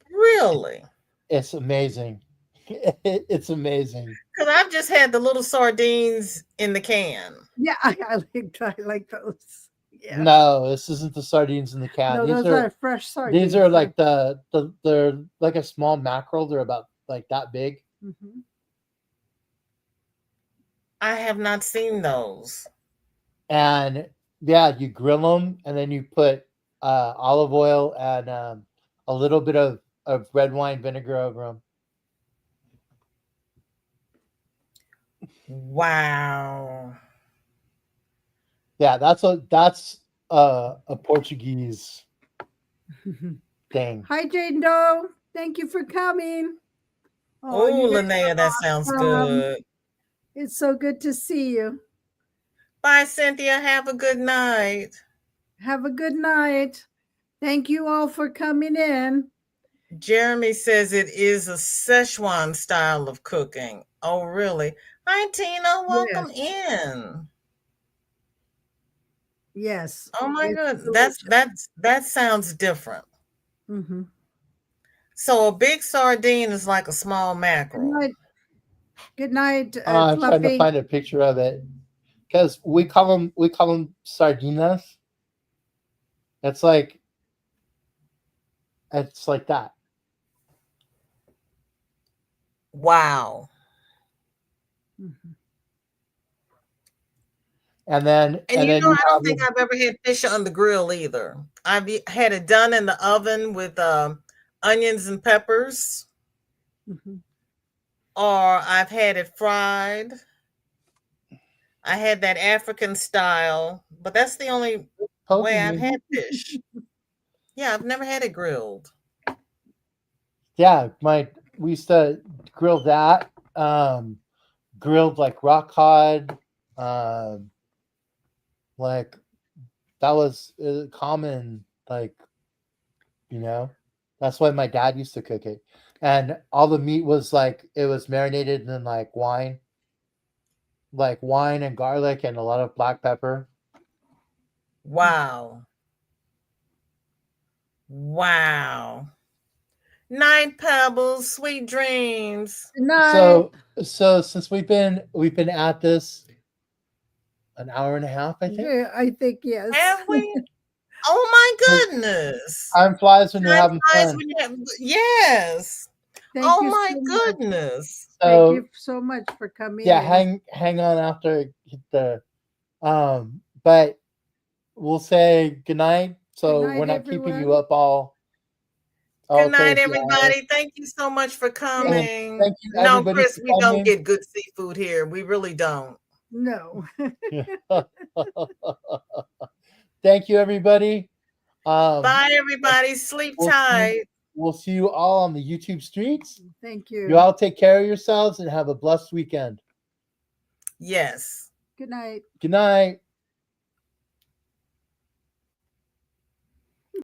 Really? It's amazing. It's amazing. Because I've just had the little sardines in the can. Yeah, I like those. Yes. No, this isn't the sardines in the can. No, These those are are fresh these sardines. are like they're like a small mackerel. They're about like that big. Mhm. I have not seen those. And yeah, you grill them, and then you put olive oil and a little bit of red wine vinegar over them. Wow. Yeah, a Portuguese thing. Hi, Jane Doe. Thank you for coming. Oh, Oh, you guys Linnea, that sounds are awesome. good. It's so good to see you. Bye, Cynthia. Have a good night. Have a good night. Thank you all for coming in. Jeremy says it is a Szechuan style of cooking. Oh, really? Hi, Tina. Yes, Welcome in. yes, Oh my it's goodness, delicious. that sounds different. Hmm. So a big sardine is like a small Good mackerel. night. Good night, I'm trying to Fluffy. find a picture of it because we call them sardinas. It's like it's like that, Wow. Mhm. and And you then know, you I have don't think them. I've ever had fish on the grill either. Had it done in the oven with onions and peppers, Mhm. or I've had it fried. I had that African style, but that's the only way Helping I've you. had fish. Yeah, I've never had it grilled. Yeah, my we used to grill that. Grilled like rock cod. Um, like that was common. Like you know, that's why my dad used to cook it, and all the meat was like it was marinated in like wine and garlic and a lot of black pepper. Wow. Wow. Night pebbles, sweet dreams. Good night. So since we've been at this an hour and a half, I think. Yeah, I think yes. Have we? Oh my goodness. Time flies when you're Time having flies fun. when you have, yes. Thank Oh you my so much. goodness. Thank So you so much for coming yeah, in. hang on after the but we'll say goodnight. Good So we're night, not keeping you everyone. up all Good night, crazy hours. everybody. Thank you so much for Thank And coming. thank you No, everybody Chris, for we don't coming. get good seafood here. We really don't. No. Thank you everybody. Um Bye, everybody. Sleep we'll see tight. we'll see you all on the YouTube streets. Thank You you. all take care of yourselves and have a blessed weekend. Yes. Good night. Good night.